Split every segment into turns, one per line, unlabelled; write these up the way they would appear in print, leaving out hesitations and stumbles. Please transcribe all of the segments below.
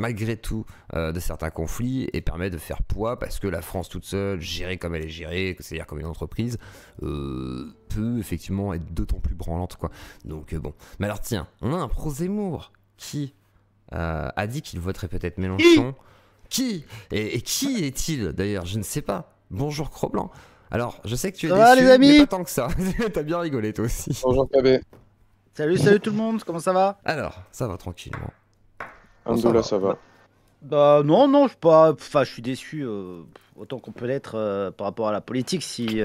malgré tout de certains conflits et permet de faire poids parce que la France toute seule, gérée comme elle est gérée, c'est-à-dire comme une entreprise, peut effectivement être d'autant plus branlante, quoi. Donc bon. Mais alors tiens, on a un pro Zemmour qui a dit qu'il voterait peut-être Mélenchon. Qui et qui est-il d'ailleurs? Je ne sais pas. Bonjour Cro-Blanc. Alors, je sais que tu es
Ça va,
déçu,
les amis?
mais pas tant que ça. T'as bien rigolé toi aussi.
Bonjour KB.
Salut tout le monde, comment ça va?
Alors, ça va tranquillement.
Alhamdoulilah, ça va.
Bah non, je suis pas... Enfin, je suis déçu autant qu'on peut l'être par rapport à la politique. Si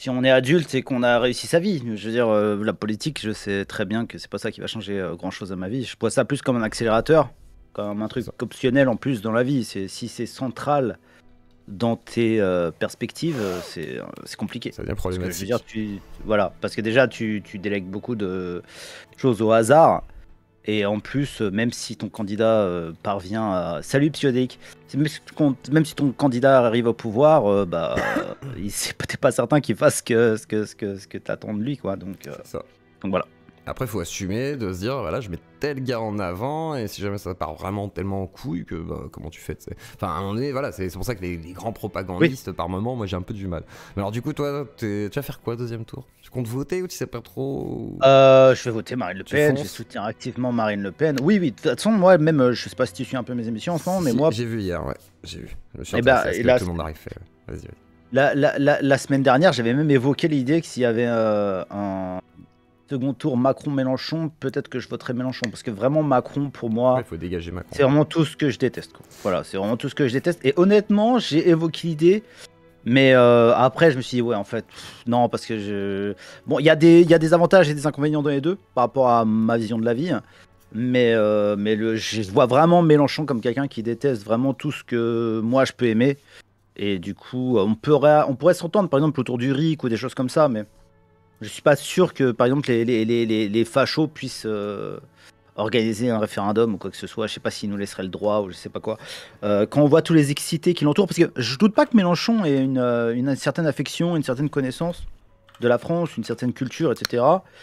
on est adulte et qu'on a réussi sa vie, je veux dire, la politique, je sais très bien que c'est pas ça qui va changer grand-chose à ma vie. Je vois ça plus comme un accélérateur, comme un truc optionnel en plus dans la vie. Si c'est central dans tes perspectives, c'est compliqué.
Ça devient
Parce que,
problématique.
je veux dire, voilà, parce que déjà, tu délègues beaucoup de choses au hasard. Et en plus, même si ton candidat parvient à... Salut Psyodéique. Même si ton candidat arrive au pouvoir, t'es pas certain qu'il fasse ce que t'attends de lui, quoi. Donc voilà.
Après, il faut assumer de se dire, voilà, je mets tel gars en avant, et si jamais ça part vraiment tellement en couille, que comment tu fais, t'sais. Enfin, à un moment donné, voilà, c'est pour ça que les grands propagandistes, par moment, moi j'ai un peu du mal. Mais alors, du coup, toi, tu vas faire quoi, deuxième tour? Tu comptes voter ou tu sais pas trop?
Je vais voter Marine Le
Tu
Pen, je
fonces
soutiens activement Marine Le Pen. Oui, de toute façon, moi, même, je sais pas si tu suis un peu mes émissions en ce moment, mais
Si,
moi,
j'ai vu hier, ouais, j'ai vu. Je me suis
Eh ben,
intéressé à ce
et
que
là,
tout le monde arrive fait. Vas-y.
la semaine dernière, j'avais même évoqué l'idée que s'il y avait un second tour Macron-Mélenchon, peut-être que je voterais Mélenchon. Parce que vraiment, Macron, pour moi,
Il faut dégager Macron.
c'est vraiment tout ce que je déteste, quoi. Voilà, c'est vraiment tout ce que je déteste. Et honnêtement, j'ai évoqué l'idée. Mais après, je me suis dit, ouais, en fait, non, parce que Bon, il y a des avantages et des inconvénients dans les deux, par rapport à ma vision de la vie. Mais je vois vraiment Mélenchon comme quelqu'un qui déteste vraiment tout ce que moi, je peux aimer. Et du coup, on pourrait s'entendre, par exemple, autour du RIC ou des choses comme ça, mais je suis pas sûr que, par exemple, les fachos puissent organiser un référendum ou quoi que ce soit. Je sais pas s'ils nous laisseraient le droit ou je sais pas quoi. Quand on voit tous les excités qui l'entourent, parce que je doute pas que Mélenchon ait une certaine affection, une certaine connaissance de la France, une certaine culture, etc.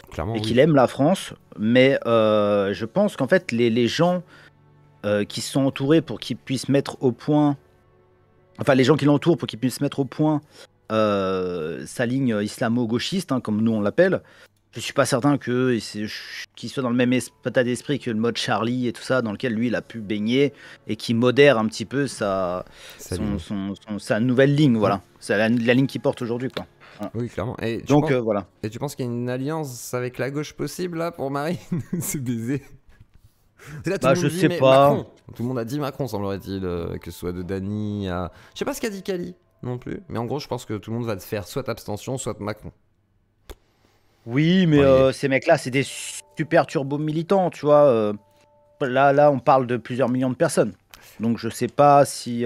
Clairement,
Et
oui.
qu'il aime la France, mais je pense qu'en fait, les gens qui se sont entourés pour qu'ils puissent mettre au point... Enfin, les gens qui l'entourent pour qu'ils puissent mettre au point sa ligne islamo-gauchiste, hein, comme nous on l'appelle. Je suis pas certain qu'il soit dans le même état d'esprit que le mode Charlie et tout ça, dans lequel lui il a pu baigner et qui modère un petit peu sa nouvelle ligne. Voilà, c'est la ligne qu'il porte aujourd'hui, quoi. Voilà.
Oui, clairement. Et
Donc voilà.
Et tu penses qu'il y a une alliance avec la gauche possible là pour Marine? C'est baisé. Là, tout le monde
Je
dit,
sais
mais
pas.
Macron. Tout le monde a dit Macron, semblerait-il, que ce soit de Dany à... Je sais pas ce qu'a dit Kali non plus, mais en gros, je pense que tout le monde va te faire soit abstention, soit Macron.
Oui, mais
Ouais.
ces mecs-là, c'est des super turbo militants, tu vois. Là, on parle de plusieurs millions de personnes. Donc, je sais pas si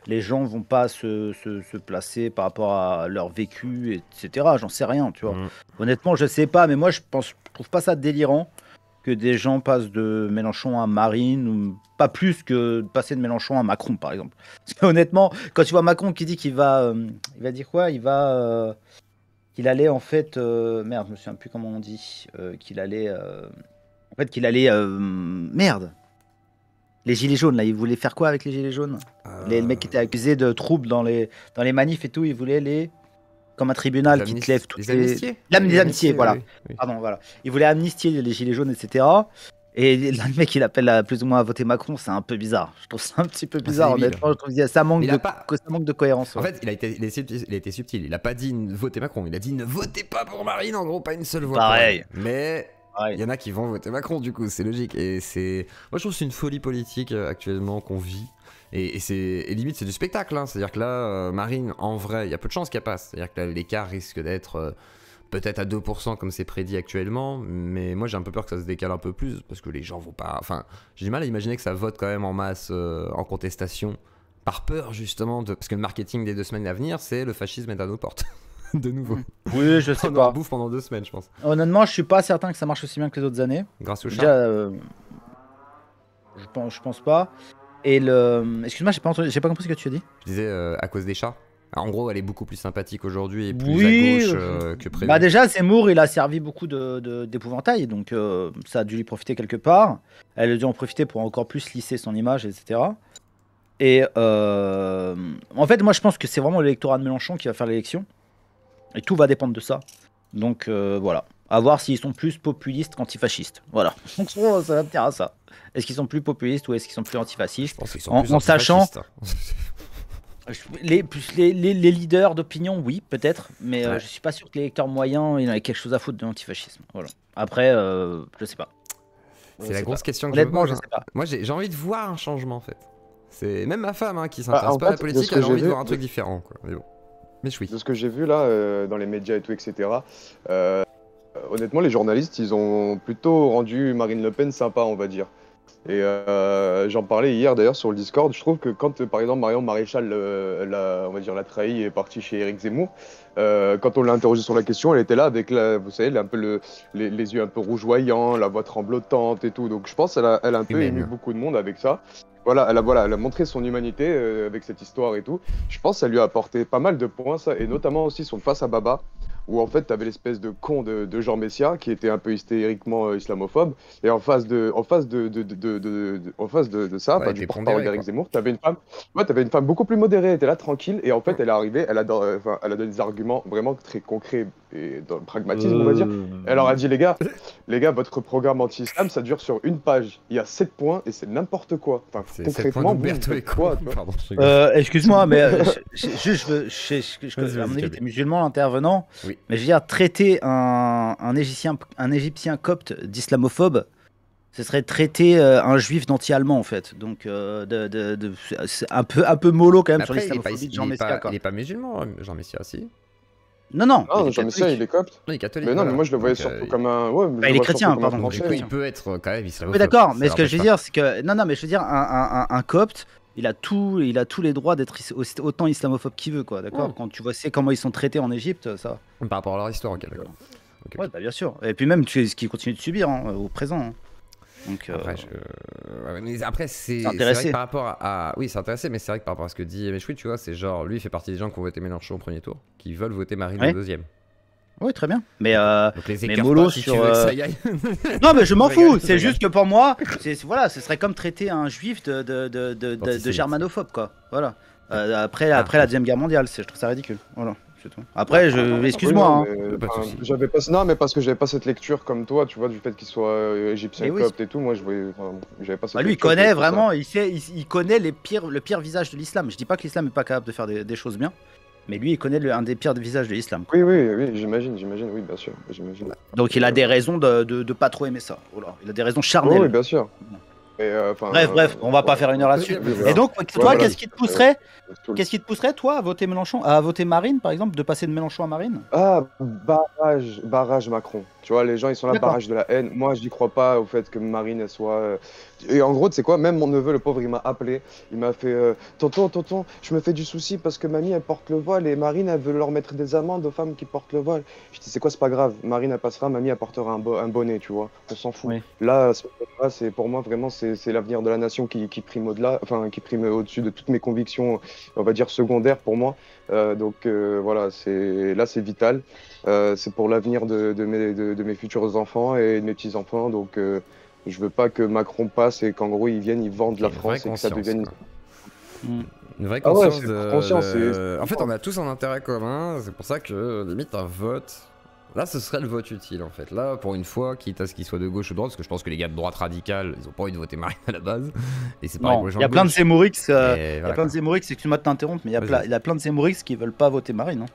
les gens vont pas se placer par rapport à leur vécu, etc. J'en sais rien, tu vois. Honnêtement, je sais pas, mais moi, je trouve pas ça délirant que des gens passent de Mélenchon à Marine, ou pas plus que de passer de Mélenchon à Macron, par exemple. Parce que, honnêtement, quand tu vois Macron qui dit qu'il va... il va dire quoi? Qu'il allait en fait... merde, je me souviens plus comment on dit. Qu'il allait... En fait, qu'il allait... merde. Les gilets jaunes, là, ils voulaient faire quoi avec les gilets jaunes? Les mecs qui étaient accusés de troubles dans les manifs et tout, ils voulaient les... Comme un tribunal qui te lève toutes
les amnistiés.
Les amnistiés, voilà.
Oui.
Pardon, voilà. Ils voulaient amnistier les gilets jaunes, etc. Et là, le mec, il appelle plus ou moins à voter Macron, c'est un peu bizarre. Je trouve ça un petit peu bizarre, honnêtement. Je trouve que ça manque de cohérence.
En fait, il a été subtil. Il a pas dit votez Macron. Il a dit ne votez pas pour Marine, en gros, pas une seule voix.
Pareil.
Mais il y en a qui vont voter Macron, du coup, c'est logique. Et moi, je trouve que c'est une folie politique actuellement qu'on vit. Et limite, c'est du spectacle. Hein. C'est-à-dire que là, Marine, en vrai, il y a peu de chances qu'elle passe. C'est-à-dire que l'écart risque d'être peut-être à 2% comme c'est prédit actuellement. Mais moi, j'ai un peu peur que ça se décale un peu plus parce que les gens vont pas. Enfin, j'ai du mal à imaginer que ça vote quand même en masse en contestation. Par peur, justement, parce que le marketing des 2 semaines à venir, c'est le fascisme est à nos portes. De nouveau.
Oui, je sais pas.
On bouffe pendant 2 semaines, je pense.
Honnêtement, je suis pas certain que ça marche aussi bien que les autres années.
Grâce au chat.
Déjà, je pense pas. Et excuse-moi, j'ai pas compris ce que tu as dit.
Je disais à cause des chats. En gros, elle est beaucoup plus sympathique aujourd'hui et plus
Oui,
à gauche que prévu.
Bah déjà, Zemmour, il a servi beaucoup d'épouvantail, donc ça a dû lui profiter quelque part. Elle a dû en profiter pour encore plus lisser son image, etc. Et en fait, moi, je pense que c'est vraiment l'électorat de Mélenchon qui va faire l'élection. Et tout va dépendre de ça. Donc voilà. À voir s'ils sont plus populistes qu'antifascistes. Voilà. Donc ça va tenir à ça. Est-ce qu'ils sont plus populistes ou est-ce qu'ils sont plus antifascistes?
Je pense qu'ils sont
En
plus
sachant,
antifascistes.
les leaders d'opinion, oui, peut-être. Mais
Ouais.
je suis pas sûr que l'électeur moyen, il en ait quelque chose à foutre de l'antifascisme. Voilà. Après, je sais pas.
C'est la grosse question que je me
Honnêtement,
pose.
je sais pas.
Moi, j'ai envie de voir un changement en fait. C'est même ma femme qui s'intéresse
en
pas à la
fait, de
politique,
ce que
elle a
j'ai
envie de
vu-
voir un truc différent. Quoi. Mais bon. Mais oui.
De ce que j'ai vu là, dans les médias et tout, etc., honnêtement, les journalistes, ils ont plutôt rendu Marine Le Pen sympa, on va dire. Et j'en parlais hier d'ailleurs sur le Discord. Je trouve que quand, par exemple, Marion Maréchal, on va dire, l'a trahi et est partie chez Éric Zemmour, quand on l'a interrogée sur la question, elle était là avec, vous savez, un peu les yeux un peu rougeoyants, la voix tremblotante et tout. Donc je pense qu'elle a un peu ému beaucoup de monde avec ça. Voilà, elle a montré son humanité avec cette histoire et tout. Je pense que ça lui a apporté pas mal de points, ça, et notamment aussi son face à Baba, où en fait, tu avais l'espèce de con de Jean Messia qui était un peu hystériquement islamophobe, et en face de ça,
Ouais,
du
t'es
porte-parole
pondéré,
d'Éric
quoi.
Zemmour, t'avais une femme beaucoup plus modérée, elle était là tranquille, et en fait, elle est arrivée, elle a donné des arguments vraiment très concrets et dans le pragmatisme, on va dire. Elle leur a dit, les gars, votre programme anti-islam, ça dure sur une page. Il y a 7 points et c'est n'importe quoi. Enfin,
C'est
concrètement, vous
Berthaud et
faites quoi,
quoi
tu vois.
Pardon, je rigole.
Excuse-moi, mais à
Vas-y,
mon avis,
Gabi.
t'es musulman intervenant.
Oui.
Mais je veux dire, traiter un Égyptien copte d'islamophobe, ce serait traiter un juif d'anti-allemand en fait. Donc c'est un peu mollo quand même
Mais
sur
après, il est pas,
l'islamophobie de
il
Jean
est
Messia.
pas,
Quoi.
il est pas musulman, Jean Messia, si.
Non, non.
Ah,
il est
Jean Messia,
catholique.
il est copte.
Non, il est catholique.
Mais non,
voilà.
mais moi je le voyais
Donc,
surtout comme un. Ouais, mais je
il est
le vois
chrétien,
surtout comme un
pardon.
français.
Du coup, il peut être quand même islamophobe.
Oui, d'accord,
ça
mais ce que je veux
l'empêche
dire, c'est que. Non, mais je veux dire, un copte, il a tous les droits d'être autant islamophobe qu'il veut, quoi, d'accord.
Mm.
Quand tu vois comment ils sont traités en Égypte, ça.
pas. Par rapport à leur histoire, ok, d'accord. Ok,
Ouais,
ok.
bah, bien sûr. Et puis même, ce qu'ils continuent de subir au présent. Hein. Donc,
Après, mais après c'est
intéressé.
vrai que par rapport à. Oui, c'est intéressé, mais c'est vrai que par rapport à ce que dit Mechoui, tu vois, c'est genre, lui, il fait partie des gens qui ont voté Mélenchon au premier tour, qui veulent voter Marine
Ouais.
au deuxième.
Oui, très bien. Mais
Donc les
mais
écarts
mollo
pas, si
sur,
tu veux que ça y aille.
non, mais je m'en
Je rigole,
fous.
je
C'est
rigole.
juste que pour moi, voilà, ce serait comme traiter un juif de
D'antisémite.
germanophobe, quoi. Voilà. Après la Deuxième Guerre mondiale, je trouve ça ridicule. Voilà, c'est tout. Après, excuse-moi.
Oui,
Hein.
non, mais,
Pas de
enfin,
souci.
j'avais pas. Non, mais parce que j'avais pas cette lecture comme toi, tu vois, du fait qu'il soit égyptien
Mais oui.
copte et tout. Moi, je voyais. Enfin, j'avais pas cette
Bah, lui, il
lecture,
connaît
c'est pour ça.
vraiment, il connaît le pire visage de l'islam. Je dis pas que l'islam est pas capable de faire des choses bien, mais lui, il connaît un des pires visages de l'islam.
Oui, j'imagine, oui, bien sûr, j'imagine.
Donc il a des raisons de pas trop aimer ça. Voilà. Il a des raisons
Oui,
charnelles.
oui, bien sûr. Et,
Bref, on va pas faire une heure là-dessus.
Voilà.
Et donc, toi,
voilà.
qu'est-ce qui te pousserait toi à voter Mélenchon, à voter Marine par exemple, de passer de Mélenchon à Marine?
Ah, barrage Macron. Tu vois, les gens, ils sont là,
D'accord.
barrage de la haine. Moi, j'y crois pas au fait que Marine, elle soit. Et en gros, tu sais quoi, même mon neveu, le pauvre, il m'a appelé. Il m'a fait tonton, je me fais du souci parce que mamie, elle porte le voile et Marine, elle veut leur mettre des amendes aux femmes qui portent le voile. Je dis, c'est quoi, c'est pas grave. Marine, elle passera, mamie, elle portera un bonnet, tu vois. On s'en fout.
Oui.
Là, ce moment-là, c'est pour moi, vraiment, c'est l'avenir de la nation qui prime au-delà, enfin, qui prime au-dessus de toutes mes convictions, on va dire, secondaires pour moi. Donc voilà, là c'est vital. C'est pour l'avenir de mes futurs enfants et de mes petits-enfants. Donc je veux pas que Macron passe et qu'en gros ils viennent, ils vendent la
Une
France
vraie
et que ça
conscience,
devienne...
quoi.
Mm.
Une vraie
Ah ouais,
conscience
c'est conscience,
En fait, on a tous un intérêt commun, c'est pour ça que limite un vote. Là, ce serait le vote utile en fait. Là, pour une fois, quitte à ce qu'il soit de gauche ou de droite, parce que je pense que les gars de droite radicale, ils ont pas envie de voter Marine à la base. Et c'est pareil
Non,
bah,
pour les gens
il y a
de
plein de
gauche.
Zemmourix,
Et
il y a
voilà,
plein de Zemmourix, excuse-moi de t'interrompre, mais il
Vas-y.
y a plein de Zemmourix qui veulent pas voter Marine. Hein.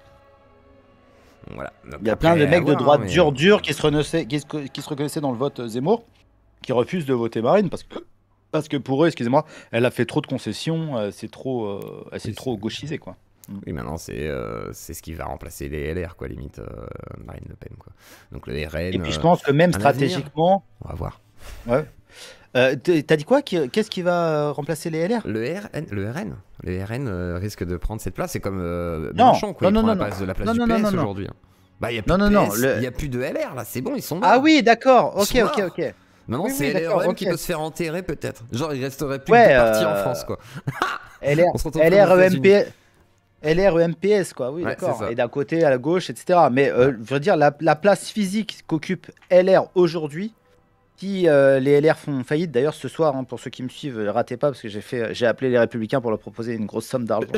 Voilà. Donc
Il y a plein de
après,
mecs de
à voir,
droite
mais-
dur qui se reconnaissaient dans le vote Zemmour, qui refusent de voter Marine parce que pour eux, excusez-moi, elle a fait trop de concessions, elle s'est trop gauchisée quoi.
Oui, maintenant c'est ce qui va remplacer les LR, quoi, limite Marine Le Pen, quoi. Donc le RN.
Et puis je pense que même
un
stratégiquement,
On va voir.
t'as dit quoi? Qu'est-ce qui va remplacer les LR?
Le RN risque de prendre cette place. C'est comme Mélenchon, quoi. Il prend la place de la place du PS aujourd'hui. Bah, il y a plus de PS, il y a plus de LR là. C'est bon, ils sont morts.
Ah oui, d'accord.
Ils
Ok.
sont morts. Maintenant,
Oui,
c'est
d'accord,
LREM
ok.
qui peut se faire enterrer, peut-être. Genre, il resterait plus
Ouais,
que deux partis en France, quoi.
LR,
On se retrouve comme aux
LREMP, LR, EMPS, quoi, oui,
Ouais,
d'accord.
c'est ça.
Et d'un côté, à la gauche, etc. Mais je veux dire, la place physique qu'occupe LR aujourd'hui, si les LR font faillite, d'ailleurs, ce soir, hein, pour ceux qui me suivent, ratez pas, parce que j'ai appelé les Républicains pour leur proposer une grosse somme d'argent.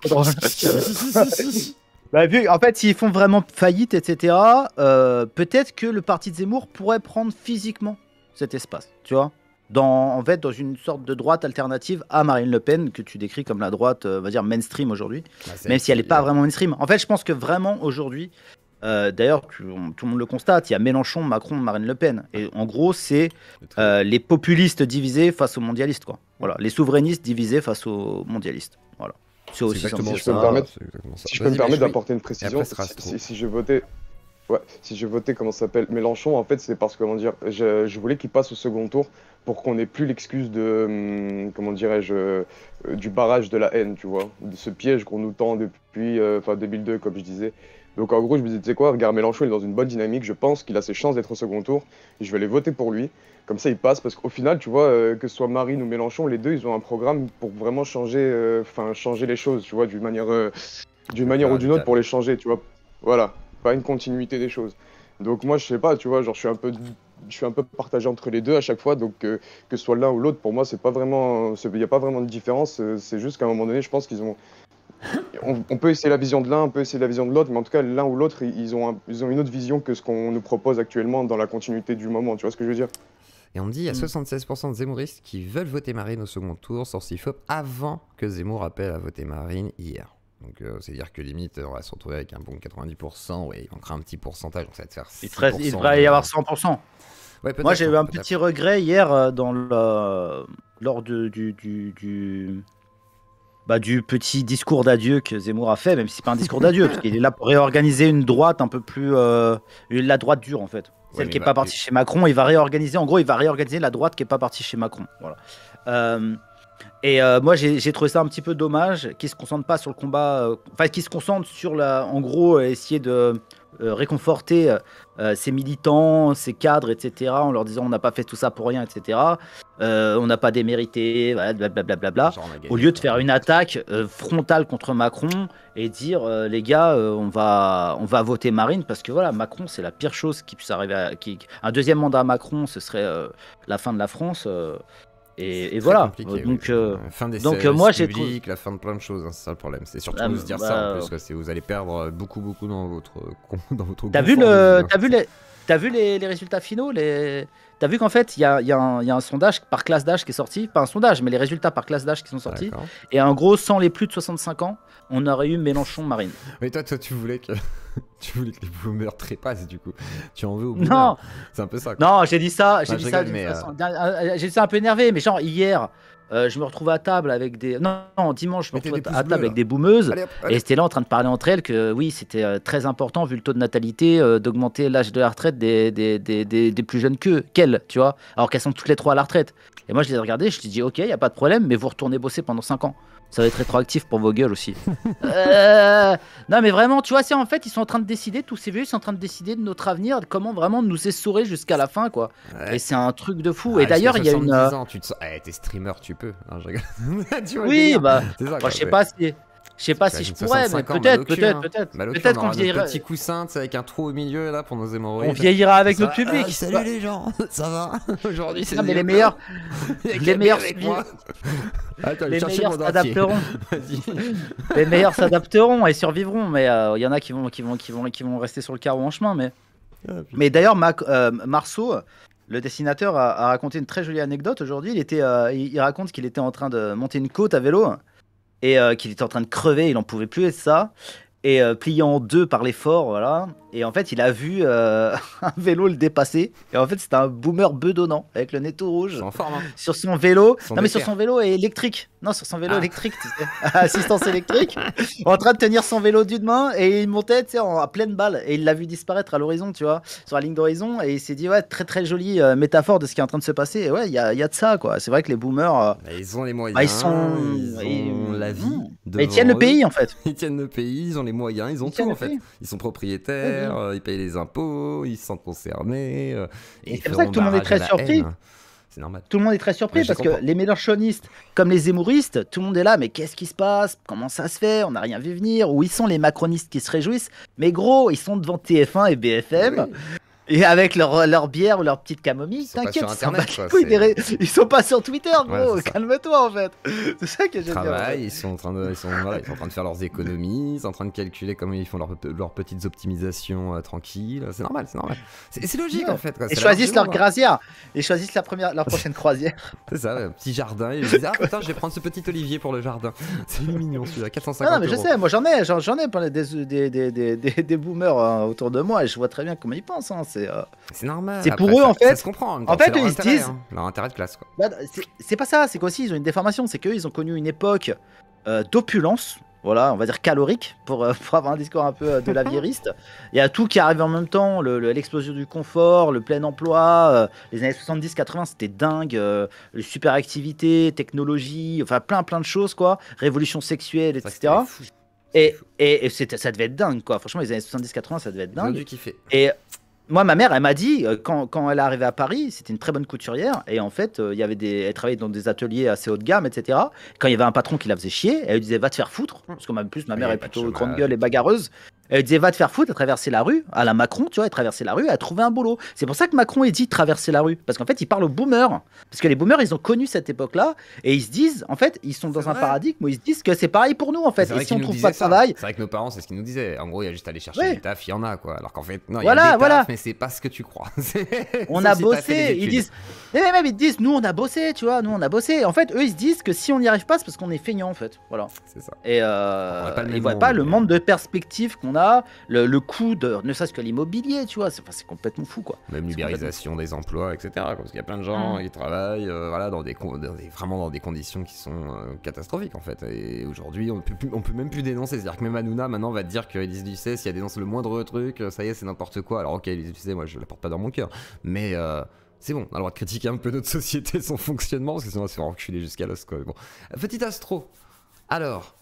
C'est drôle. Bah, en fait, s'ils font vraiment faillite, etc., peut-être que le parti de Zemmour pourrait prendre physiquement cet espace, tu vois, en fait, dans une sorte de droite alternative à Marine Le Pen, que tu décris comme la droite, on va dire, mainstream aujourd'hui, même si elle n'est pas vraiment mainstream. En fait, je pense que vraiment, aujourd'hui, d'ailleurs, tout le monde le constate, il y a Mélenchon, Macron, Marine Le Pen. Et en gros, c'est les populistes divisés face aux mondialistes, quoi. Voilà, les souverainistes divisés face aux mondialistes. Voilà. C'est aussi simple que
Si je peux me
ça.
permettre,
Ça.
si je peux me permettre
Vas-y,
d'apporter une précision,
après, ce sera Astro.
si je votais, ouais, si je votais, comment ça s'appelle, Mélenchon, en fait, c'est parce que, comment dire, je voulais qu'il passe au second tour pour qu'on n'ait plus l'excuse de, comment dirais-je, du barrage de la haine, tu vois, de ce piège qu'on nous tend depuis, 2002, comme je disais. Donc en gros, je me disais, tu sais quoi, regarde, Mélenchon, il est dans une bonne dynamique, je pense qu'il a ses chances d'être au second tour, et je vais aller voter pour lui. Comme ça, il passe, parce qu'au final, tu vois, que ce soit Marine ou Mélenchon, les deux, ils ont un programme pour vraiment changer, changer les choses, tu vois, d'une manière ou d'une autre pour les changer, tu vois. Voilà, pas une continuité des choses. Donc moi, je sais pas, tu vois, genre, je suis un peu partagé entre les deux à chaque fois, donc que ce soit l'un ou l'autre, pour moi, c'est pas vraiment, il n'y a pas vraiment de différence. C'est juste qu'à un moment donné, je pense qu'ils ont, on peut essayer la vision de l'un, on peut essayer la vision de l'autre, mais en tout cas, l'un ou l'autre, ils ont une autre vision que ce qu'on nous propose actuellement dans la continuité du moment. Tu vois ce que je veux dire?
Et on me dit il y a 76% de Zemmouristes qui veulent voter Marine au second tour, sur CIFOP, avant que Zemmour appelle à voter Marine hier. Donc c'est-à-dire que limite, on va se retrouver avec un bon 90%, ouais, il manquera un petit pourcentage, donc ça va te faire 6%.
Il devrait y avoir 100%.
Ouais,
Moi, j'ai eu un petit regret hier lors du petit discours d'adieu que Zemmour a fait, même si c'est pas un discours d'adieu, parce qu'il est là pour réorganiser une droite un peu plus... la droite dure, en fait. Celle qui n'est pas partie chez Macron, il va réorganiser la droite qui n'est pas partie chez Macron. Voilà. Moi, j'ai trouvé ça un petit peu dommage qu'il se concentre pas sur le combat, qu'il se concentre sur en gros, essayer de réconforter ses militants, ses cadres, etc., en leur disant on n'a pas fait tout ça pour rien, etc. On n'a pas démérité, blablabla, au lieu de faire une attaque frontale contre Macron et dire les gars, on va voter Marine parce que voilà, Macron, c'est la pire chose qui puisse arriver. Un deuxième mandat à Macron, ce serait la fin de la France. Et voilà. Donc,
fin des
moi,
publics, la fin de plein de choses, hein, c'est ça le problème. C'est surtout de se dire ça en plus, vous allez perdre beaucoup dans votre groupe.
T'as vu les résultats finaux, t'as vu qu'en fait il y a un sondage par classe d'âge qui est sorti, pas un sondage, mais les résultats par classe d'âge qui sont sortis. Et en gros, sans les plus de 65 ans, on aurait eu Mélenchon, Marine.
Mais toi, tu voulais que les boomers trépassent, du coup. Tu en veux au boomers.
Non,
c'est un peu ça.
Quoi. Non, j'ai dit ça j'ai dit ça un peu énervé, mais genre hier. Je me retrouvais à table avec des... Non, dimanche, je me retrouvais à table avec des boomeuses. Allez. Et c'était là en train de parler entre elles que oui, c'était très important, vu le taux de natalité, d'augmenter l'âge de la retraite des plus jeunes qu'elles, tu vois. Alors qu'elles sont toutes les trois à la retraite. Et moi, je les ai regardées, je les ai dit, ok, il n'y a pas de problème, mais vous retournez bosser pendant 5 ans. Ça va être rétroactif pour vos gueules aussi. Non, mais vraiment, tu vois, c'est en fait, ils sont en train de décider, tous ces vieux, ils sont en train de décider de notre avenir, de comment vraiment nous essorer jusqu'à la fin, quoi. Ouais. Et c'est un truc de fou. Et d'ailleurs, il y a une.
Ans, tu te sens... t'es streamer, tu peux. Non, je rigole.
Oui, bah, je sais pas si. Je sais pas si je pourrais, mais peut-être qu'on
vieillira. Petit coussin avec un trou au milieu là pour nos hémorroïdes.
On vieillira avec notre public.
Salut les gens, ça va. Aujourd'hui, c'est.
Non, mais les meilleurs s'adapteront. Les meilleurs s'adapteront et survivront, mais il y en a qui vont rester sur le carreau en chemin. Mais d'ailleurs, Marceau, le dessinateur, a raconté une très jolie anecdote aujourd'hui. Il raconte qu'il était en train de monter une côte à vélo. Et qu'il était en train de crever, il en pouvait plus, et ça, et plié en deux par l'effort, voilà. Et en fait, il a vu un vélo le dépasser. Et en fait, c'était un boomer bedonnant avec le nez tout rouge.
En forme, hein.
Sur son vélo. Sur son vélo électrique. Non, sur son vélo électrique, tu sais. Assistance électrique. En train de tenir son vélo d'une main et il montait, tu sais, à pleine balle. Et il l'a vu disparaître à l'horizon, tu vois, sur la ligne d'horizon. Et il s'est dit, ouais, très très jolie métaphore de ce qui est en train de se passer. Et ouais, il y a de ça, quoi. C'est vrai que les boomers.
Ils ont les moyens. Ils ont la vie.
Ils tiennent le pays, en fait.
Ils tiennent le pays, ils ont les moyens, ils ont tout, en fait. Ils sont propriétaires, ils payent les impôts, ils se sentent concernés.
Et c'est pour ça que tout le monde est très surpris.
C'est normal.
Tout le monde est très surpris
Ouais, je
parce que
comprends.
les mélenchonistes, comme les zémouristes, tout le monde est là, mais qu'est-ce qui se passe? Comment ça se fait? On n'a rien vu venir. Où ils sont les macronistes qui se réjouissent? Mais gros, ils sont devant TF1 et BFM.
Oui.
Et avec leur bière ou leur petite camomille,
Ils sont pas
t'inquiète,
sur
ils s'en
Internet,
battent
quoi,
les couilles
c'est-
des ils sont pas sur Twitter, gros,
Ouais, c'est ça.
calme-toi en fait. C'est ça que j'aime
Ils
bien.
travaillent, ils sont en train de, voilà, ils sont en train de faire leurs économies, ils sont en train de calculer comment ils font leurs petites optimisations tranquilles. C'est normal, c'est normal. C'est logique
Ouais.
en fait. Quoi.
Ils
C'est la
choisissent
marche
leur
du monde, hein.
grazière. Ils choisissent leur prochaine croisière.
C'est ça, un petit jardin. Et ils disent, ah putain, je vais prendre ce petit olivier pour le jardin. C'est mignon celui-là, 450
Non, mais je
euros.
sais, moi j'en ai plein des boomers autour de moi et je vois très bien comment ils pensent. Hein.
C'est normal.
C'est pour
après,
eux, en
ça
fait.
se comprend.
En fait,
c'est leur
eux, ils se
intérêt,
disent-
hein, leur intérêt de classe. Quoi.
Bah, c'est pas ça, c'est qu'aussi ils ont une déformation, c'est qu'eux ils ont connu une époque d'opulence, voilà, on va dire calorique, pour avoir un discours un peu de la vieilliste. Il y a tout qui arrive en même temps, l'explosion du confort, le plein emploi, les années 70-80 c'était dingue, super activité, technologie, enfin plein de choses quoi, révolution sexuelle,
Ça,
etc.
c'était fou.
Et ça devait être dingue quoi, franchement les années 70-80 ça devait être
Ils ont
dingue.
dû kiffer.
Et moi, ma mère, elle m'a dit, quand elle est arrivée à Paris, c'était une très bonne couturière, et en fait, il y avait elle travaillait dans des ateliers assez haut de gamme, etc. Quand il y avait un patron qui la faisait chier, elle lui disait, va te faire foutre, parce que en plus, ma
Oui,
mère
y a
est
pas de
plutôt
chômage.
grande gueule et bagarreuse. Elle lui disait, va te faire foutre, elle traversait la rue, à la Macron, tu vois, elle traversait la rue, elle a trouvé un boulot. C'est pour ça que Macron, il dit traverser la rue, parce qu'en fait, il parle aux boomers. Parce que les boomers, ils ont connu cette époque-là, et ils se disent, en fait, ils sont dans
C'est
un
vrai.
paradigme où ils se disent que c'est pareil pour nous, en fait.
C'est vrai
Et si
qu'ils
on
nous
trouve
disaient
pas de
ça.
travail,
C'est vrai que nos parents, c'est ce qu'ils nous disaient. En gros, il y a juste à aller chercher
Ouais.
des tafs, il y en a quoi. Alors qu'en fait, non, il y
Voilà,
a des tafs,
voilà.
mais c'est pas ce que tu crois.
on
Sauf
a
si t'as fait des
bossé. Ils
études.
disent, mais même ils te disent, nous on a bossé, tu vois, nous on a bossé. En fait, eux ils se disent que si on n'y arrive pas, c'est parce qu'on est feignant en fait. Voilà.
C'est ça.
Et
On a pas le
ils
même
voient
monde,
pas le
mais-
manque de perspective qu'on a, le coût de, ne serait-ce que l'immobilier, tu vois. C'est complètement fou quoi.
Même
C'est
l'ubérisation des emplois, etc. quoi, parce qu'il y a plein de gens qui travaillent voilà, vraiment dans des conditions qui sont catastrophiques en fait. Et aujourd'hui, on peut même plus dénoncer. C'est-à-dire que même Hanouna maintenant va te dire qu'Élise Lucet, si elle dénonce le moindre truc, ça y est, c'est n'importe quoi. Alors ok, Élise Lucet, moi je la porte pas dans mon cœur. Mais c'est bon, on a le droit de critiquer un peu notre société, son fonctionnement, parce que sinon on va se faire enculer jusqu'à l'os quoi. Bon. Petit Astro. Alors,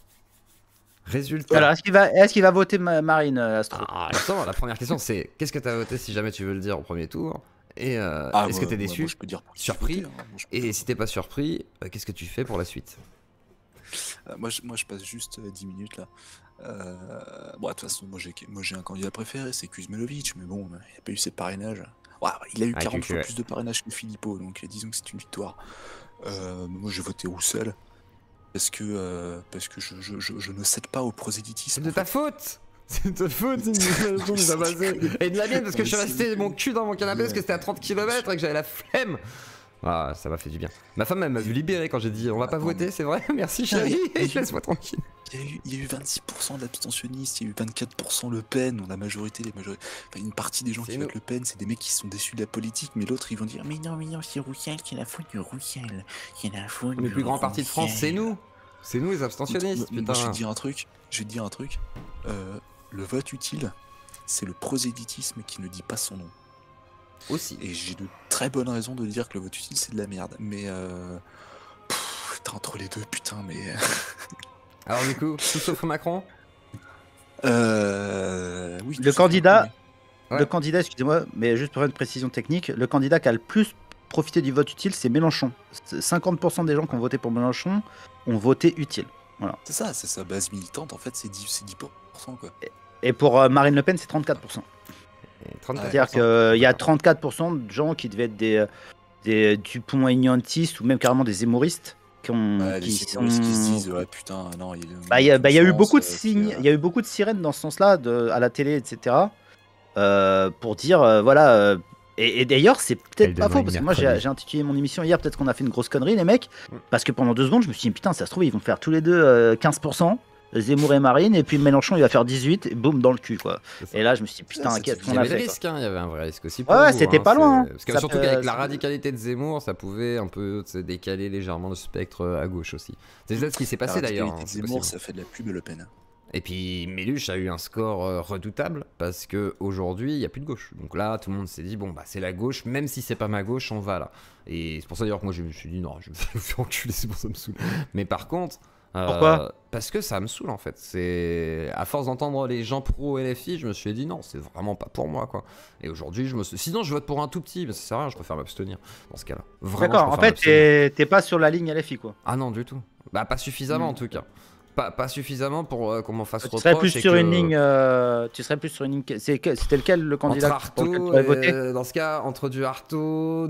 résultat.
Alors est-ce qu'il va voter Marine Astro?
Ah, attends, la première question c'est qu'est-ce que t'as voté si jamais tu veux le dire au premier tour? Et est-ce que t'es déçu?
Moi, je peux dire pour qui
Surpris?
j'ai voté, hein. Moi, je peux
Et
dire.
si t'es pas surpris, qu'est-ce que tu fais pour la suite?
Moi, je passe juste 10 minutes là. Bon, de toute façon, moi j'ai un candidat préféré, c'est Kuzmelovic, mais bon, il n'a pas eu ses parrainages. Ouais, il a eu
Ah,
40 fois
ouais.
plus de parrainages que Philippot, donc disons que c'est une victoire. Moi j'ai voté Roussel, parce que je ne cède pas au
C'est
prosélytisme.
de
en
ta
fait.
faute! C'est de ta faute, c'est une situation qui va passer. Et de la mienne parce que je suis resté mon cul dans mon canapé parce que c'était à 30 km et que j'avais la flemme. Ah, ça m'a fait du bien. Ma femme, elle m'a vu libérer quand j'ai dit on va pas
Attends,
voter, c'est vrai? Merci chérie, laisse-moi tranquille.
Il y a eu 26% d'abstentionnistes, il y a eu 24% Le Pen, la majorité, enfin, une partie des gens
C'est
qui
nous.
votent Le Pen, c'est des mecs qui sont déçus de la politique, mais l'autre ils vont dire mais non, c'est Roussel, c'est la faute de Roussel, c'est la faute
Le
de
plus grand parti de France, c'est
Roussel.
nous. C'est nous les abstentionnistes,
Moi,
putain.
je vais te dire un truc, le vote utile, c'est le prosélytisme qui ne dit pas son nom.
Aussi.
Et j'ai de très bonnes raisons de dire que le vote utile c'est de la merde, mais t'es entre les deux, putain, mais...
Alors du coup, tout sauf Macron?
Oui,
Le
tout ça,
candidat,
Ouais.
le candidat, excusez-moi, mais juste pour une précision technique, le candidat qui a le plus profité du vote utile, c'est Mélenchon. 50% des gens qui ont voté pour Mélenchon ont voté utile. Voilà.
C'est ça, c'est sa base militante, en fait, c'est 10%, quoi.
Et pour Marine Le Pen, c'est 34%.
Et 34%.
C'est-à-dire qu'il y a 34% de gens qui devaient être des Dupont-Aignan-Tistes ou même carrément des zémoristes qui
Ouais, les
sont...
sénaristes qui se disent, ouais, putain, non, il
Bah, il y a eu beaucoup de
puis,
signes, il y a eu beaucoup de sirènes dans ce sens-là, à la télé, etc. Pour dire, voilà. Et d'ailleurs, c'est peut-être
Elle
pas faux,
devrait
parce que
une
moi,
mercredi.
j'ai intitulé mon émission hier, peut-être qu'on a fait une grosse connerie, les mecs. Parce que pendant 2 secondes, je me suis dit, putain, ça se trouve, ils vont faire tous les deux 15%. Zemmour et Marine, et puis Mélenchon, il va faire 18, et boum, dans le cul, quoi.
C'est ça.
Et là, je me suis dit, putain,
Ça,
qu'est-ce
c'est-
Il
qu'on
y
a
avait le
fait, quoi.
risque, hein, il y avait un vrai risque aussi.
Ouais,
vous,
c'était pas loin, hein.
Parce que
Ça
surtout
peut-
qu'avec la
ça-
radicalité de Zemmour, ça pouvait un peu se décaler légèrement le spectre à gauche aussi. C'est ça ce qui s'est passé d'ailleurs. hein, c'est
Zemmour,
possible.
ça fait de la pub à Le Pen.
Et puis Méluche a eu un score redoutable parce que aujourd'hui il n'y a plus de gauche. Donc là tout le monde s'est dit bon bah c'est la gauche, même si c'est pas ma gauche, on va là. Et c'est pour ça d'ailleurs que moi je me suis dit non, je vais me faire enculer, c'est pour ça que ça me saoule. Mais par contre,
Pourquoi?
Parce que ça me saoule en fait. C'est à force d'entendre les gens pro LFI, je me suis dit non, c'est vraiment pas pour moi quoi. Et aujourd'hui, sinon je vote pour un tout petit, mais ça sert à rien, je préfère m'abstenir dans ce cas-là. Vraiment,
D'accord,
je
en
préfère
fait,
m'abstenir.
t'es pas sur la ligne LFI, quoi.
Ah non, du tout. Bah pas suffisamment en tout cas. Pas suffisamment pour qu'on m'en fasse
Tu serais plus
reproche et
sur
que...
une ligne. Tu serais plus sur une ligne. C'était lequel le
Entre
candidat pour lequel tu
Artaud,
aurais voté?
dans ce cas, entre du Artaud,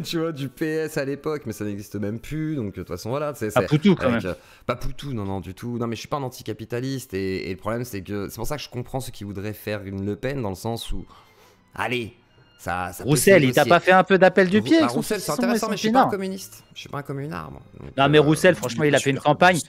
tu vois, du PS à l'époque, mais ça n'existe même plus, donc de toute façon, voilà.
Ah, Poutou, quand
avec,
même.
pas Poutou, non, du tout. Non, mais je suis pas un anticapitaliste, et le problème, c'est que c'est pour ça que je comprends ceux qui voudraient faire une Le Pen, dans le sens où, allez, ça peut
Roussel,
se
il t'a
négocier.
pas fait un peu d'appel du pied avec son
Roussel, c'est
saucisson et
intéressant,
son
mais je suis pas un
pinard?
communiste. Je suis pas un communard, moi. Donc,
Non, mais Roussel, franchement, il a fait une campagne.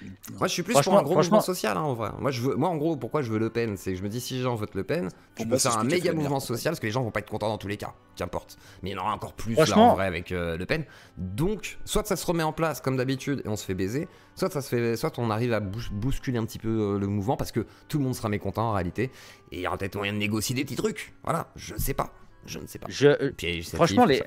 moi, je suis plus
Franchement-
pour un gros
franchement-
mouvement social, hein, en vrai. Moi, en gros, pourquoi je veux Le Pen, c'est que je me dis, si les gens votent Le Pen, je peux faire un méga mouvement social, parce que les gens vont pas être contents dans tous les cas, qu'importe. Mais il y en aura encore plus, là,
Franchement-
en vrai, avec Le Pen. Donc, soit ça se remet en place, comme d'habitude, et on se fait baiser, soit on arrive à bousculer un petit peu le mouvement, parce que tout le monde sera mécontent, en réalité, et il y aura peut-être moyen de négocier des petits trucs. Voilà, je sais pas. Je ne sais pas. Piège,
Franchement,
tout ça.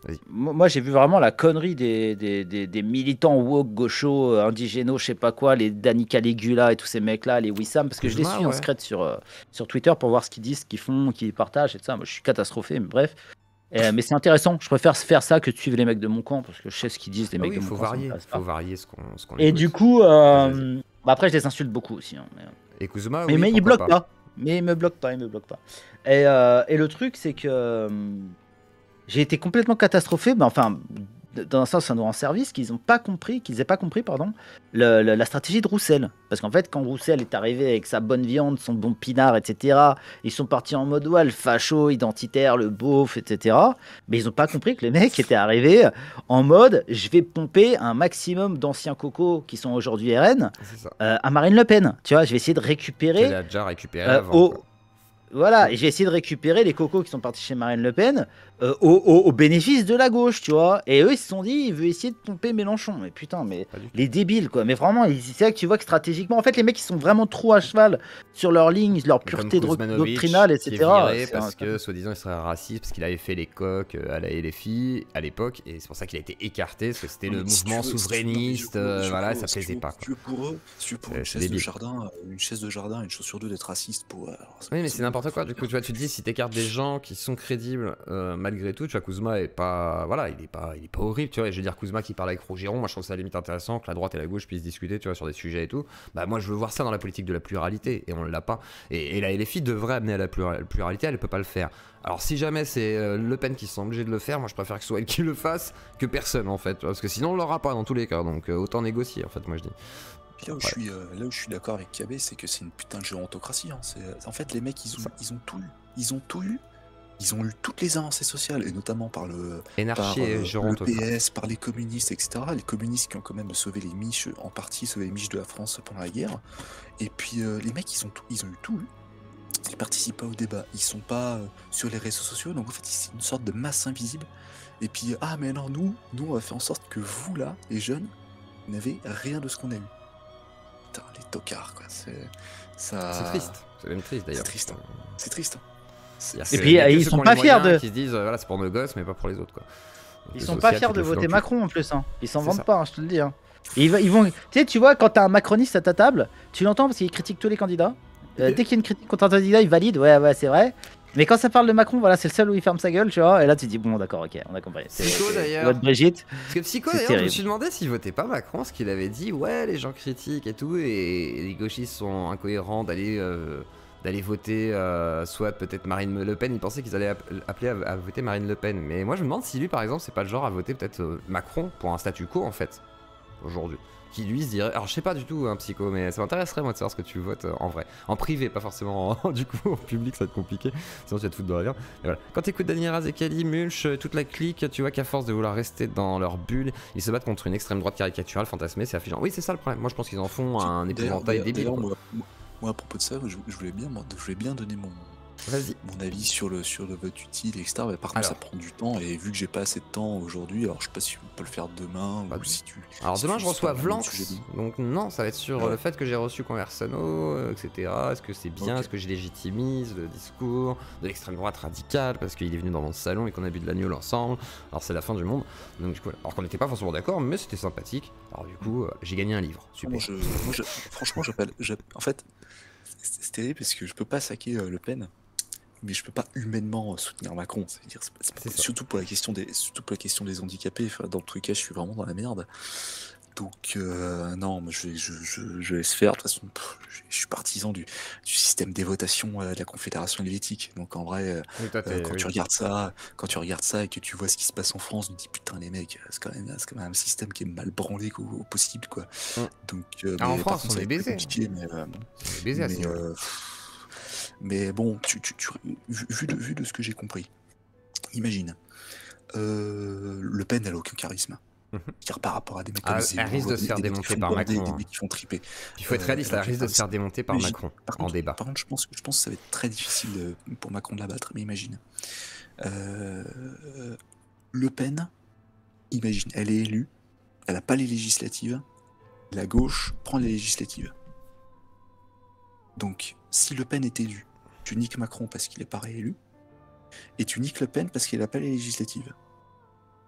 Vas-y.
moi j'ai vu vraiment la connerie des militants woke, gauchos, indigénaux, je sais pas quoi, les Dani Caligula et tous ces mecs-là, les Wissam, parce que je les
Kuzma,
suis en
ouais.
secret sur Twitter pour voir ce qu'ils disent, ce qu'ils font, qu'ils partagent et tout ça. Moi je suis catastrophé, mais bref. Mais c'est intéressant, je préfère faire ça que de suivre les mecs de mon camp, parce que je sais ce qu'ils disent, les
Ah
mecs
oui,
de
il
mon
faut
camp. ça
varier,
m'intéresse pas.
ce qu'on
Et
écoute.
du coup,
Vas-y.
bah après je les insulte beaucoup aussi. Hein,
Et Kuzma,
mais,
oui,
mais ils
pourquoi
bloquent pas. Mais ils me bloquent pas, ils me bloquent pas. Et le truc, c'est que j'ai été complètement catastrophé, mais enfin, dans un sens, ça nous rend service, qu'ils aient pas compris, pardon, la stratégie de Roussel. Parce qu'en fait, quand Roussel est arrivé avec sa bonne viande, son bon pinard, etc., ils sont partis en mode, ouais, le facho, identitaire, le beauf, etc. Mais ils ont pas compris que les mecs étaient arrivés en mode, je vais pomper un maximum d'anciens cocos qui sont aujourd'hui RN
C'est ça.
à Marine Le Pen. Tu vois, je vais essayer de
Tu
récupérer
l'as déjà récupéré avant.
au,
quoi.
Voilà, et j'ai essayé de récupérer les cocos qui sont partis chez Marine Le Pen au bénéfice de la gauche, tu vois. Et eux, ils se sont dit, ils veulent essayer de pomper Mélenchon. Mais putain, mais
Pas du tout.
les débiles, quoi. Mais vraiment, c'est là que tu vois que stratégiquement, en fait, les mecs, ils sont vraiment trop à cheval sur leur ligne, leur
Comme
pureté
Kuzmanovic,
doctrinale,
qui est
etc.
viré
C'est
parce que, soi-disant, il serait raciste, parce qu'il avait fait les coques à la LFI à l'époque, et c'est pour ça qu'il a été écarté, parce que c'était le mouvement souverainiste, voilà, ça plaisait pas. Quoi.
Tu veux pour eux, si tu veux pour une
C'est
chaise de
débile.
jardin, une chose sur deux d'être raciste pour.
Oui, mais c'est n'importe quoi. Du coup, tu vois, tu te dis, si t'écartes des gens qui sont crédibles malgré tout, tu vois, Kuzma est pas, voilà, il est pas horrible, tu vois. Et je veux dire, Kuzma qui parle avec Rougiron, moi je trouve ça à la limite intéressant que la droite et la gauche puissent discuter, tu vois, sur des sujets et tout. Bah moi, je veux voir ça dans la politique de la pluralité, et on l'a pas. Et la LFI devrait amener à la pluralité, elle peut pas le faire. Alors si jamais c'est Le Pen qui sont obligés de le faire, moi je préfère que ce soit elle qui le fasse que personne en fait, parce que sinon on l'aura pas dans tous les cas, donc autant négocier en fait, moi je dis.
Puis là où je suis d'accord avec Kabé, c'est que c'est une putain de gérontocratie. Hein. En fait, les mecs, ils ont tout eu. Ils ont tout eu. Ils ont eu toutes les avancées sociales, et notamment par
Énarchie et
le
gérontocratie.
PS, par les communistes, etc. Les communistes qui ont quand même sauvé les miches, en partie sauvé les miches de la France pendant la guerre. Et puis les mecs, ils ont eu tout eu. Ils participent pas au débat. Ils sont pas sur les réseaux sociaux. Donc en fait, c'est une sorte de masse invisible. Et puis, ah mais non, nous, on va faire en sorte que vous, là, les jeunes, n'avez rien de ce qu'on a eu. Putain, les tocards, quoi. C'est
triste, c'est même triste d'ailleurs.
C'est triste. C'est triste. Hein.
C'est-à-dire
Et
que
puis,
il y a que
ils
ceux
sont
qui ont
pas
les
fiers
moyens
de-
qui se disent voilà, c'est pour nos gosses mais pas pour les autres quoi. Donc,
Ils
le
sont
social,
pas fiers
tu
de
te le
voter
flanques.
Macron en plus. Hein. Ils s'en
C'est
vendent
ça.
pas, hein, je te le dis. Hein. Et ils vont. Tu vois, quand t'as un macroniste à ta table, tu l'entends parce qu'il critique tous les candidats. Dès qu'il y a une critique contre un candidat, il valide. Ouais, c'est vrai. Mais quand ça parle de Macron, voilà, c'est le seul où il ferme sa gueule, tu vois. Et là, tu te dis, bon, d'accord, ok, on a compris.
Psycho, d'ailleurs.
Votre Brigitte.
Parce que Psycho
C'est
d'ailleurs, je me
terrible.
suis demandé s'il votait pas Macron, parce qu'il avait dit ouais les gens critiquent et tout, et les gauchistes sont incohérents d'aller voter soit peut-être Marine Le Pen. Il pensait qu'ils allaient appeler à voter Marine Le Pen. Mais moi je me demande si lui par exemple c'est pas le genre à voter peut-être Macron pour un statu quo en fait aujourd'hui. Qui lui se dirait, alors je sais pas du tout un Psycho, mais ça m'intéresserait moi de savoir ce que tu votes en vrai, en privé, pas forcément du coup en public, ça va être compliqué, sinon tu vas te foutre de la gueule. Et voilà. Quand t'écoutes Daniel Razekali, Mulch, toute la clique, tu vois qu'à force de vouloir rester dans leur bulle, ils se battent contre une extrême droite caricaturale, fantasmée, c'est affligeant. Oui c'est ça le problème, moi je pense qu'ils en font un épouvantail débile.
D'ailleurs,
quoi.
moi à propos de ça, je voulais bien donner
Vas-y.
mon avis sur le vote utile, etc. Mais par contre,
Alors.
ça prend du temps, et vu que j'ai pas assez de temps aujourd'hui, alors je sais pas si on peut le faire demain,
Bah,
ou si tu...
Alors
si
demain
tu
je reçois
sors le
Vlanx,
sujet de-
donc non, ça va être sur
Ouais.
le fait que j'ai reçu Conversano, etc. Est-ce que c'est bien,
Ok.
est-ce que je légitimise le discours de l'extrême droite radicale parce qu'il est venu dans mon salon et qu'on a bu de l'agneau ensemble. Alors c'est la fin du monde. Donc du coup, alors qu'on n'était pas forcément d'accord, mais c'était sympathique. Alors du coup, j'ai gagné un livre. Super.
Franchement, en fait, c'est terrible parce que je peux pas saquer Le Pen, mais je peux pas humainement soutenir Macron. C'est-à-dire,
C'est ça.
surtout pour la question des handicapés. Enfin, dans tous les cas, je suis vraiment dans la merde. Donc non, moi, je laisse faire. De toute façon, je suis partisan du système des votations de la Confédération helvétique. Donc en vrai,
Oui, toi,
quand tu regardes ça, et que tu vois ce qui se passe en France, tu te dis putain les mecs, c'est quand même un système qui est mal branlé au possible, quoi.
Mm.
Donc
Ah, en
mais par
France,
contre,
on
ça
est
va être
baisé.
plus compliqué,
On est baisé à ce
mais,
niveau.
mais bon, vu de ce que j'ai compris, imagine, Le Pen, elle a aucun charisme.
Mhm.
Car par rapport à des mecs
Ah,
comme
elle
Zemmour,
risque de se
des
faire
mecs qui
démonter
font
par
border,
Macron,
des
hein.
mecs qui font triper.
Il faut être réaliste,
elle a
elle risque de se faire démonter par
Imagine.
Macron
Par
en
contre,
débat.
Par contre, je pense que ça va être très difficile pour Macron de la battre. Mais imagine, Euh, Le Pen, imagine, elle est élue, elle n'a pas les législatives, la gauche prend les législatives. Donc, si Le Pen est élu, tu niques Macron parce qu'il n'est pas réélu, et tu niques Le Pen parce qu'il n'a pas les législatives.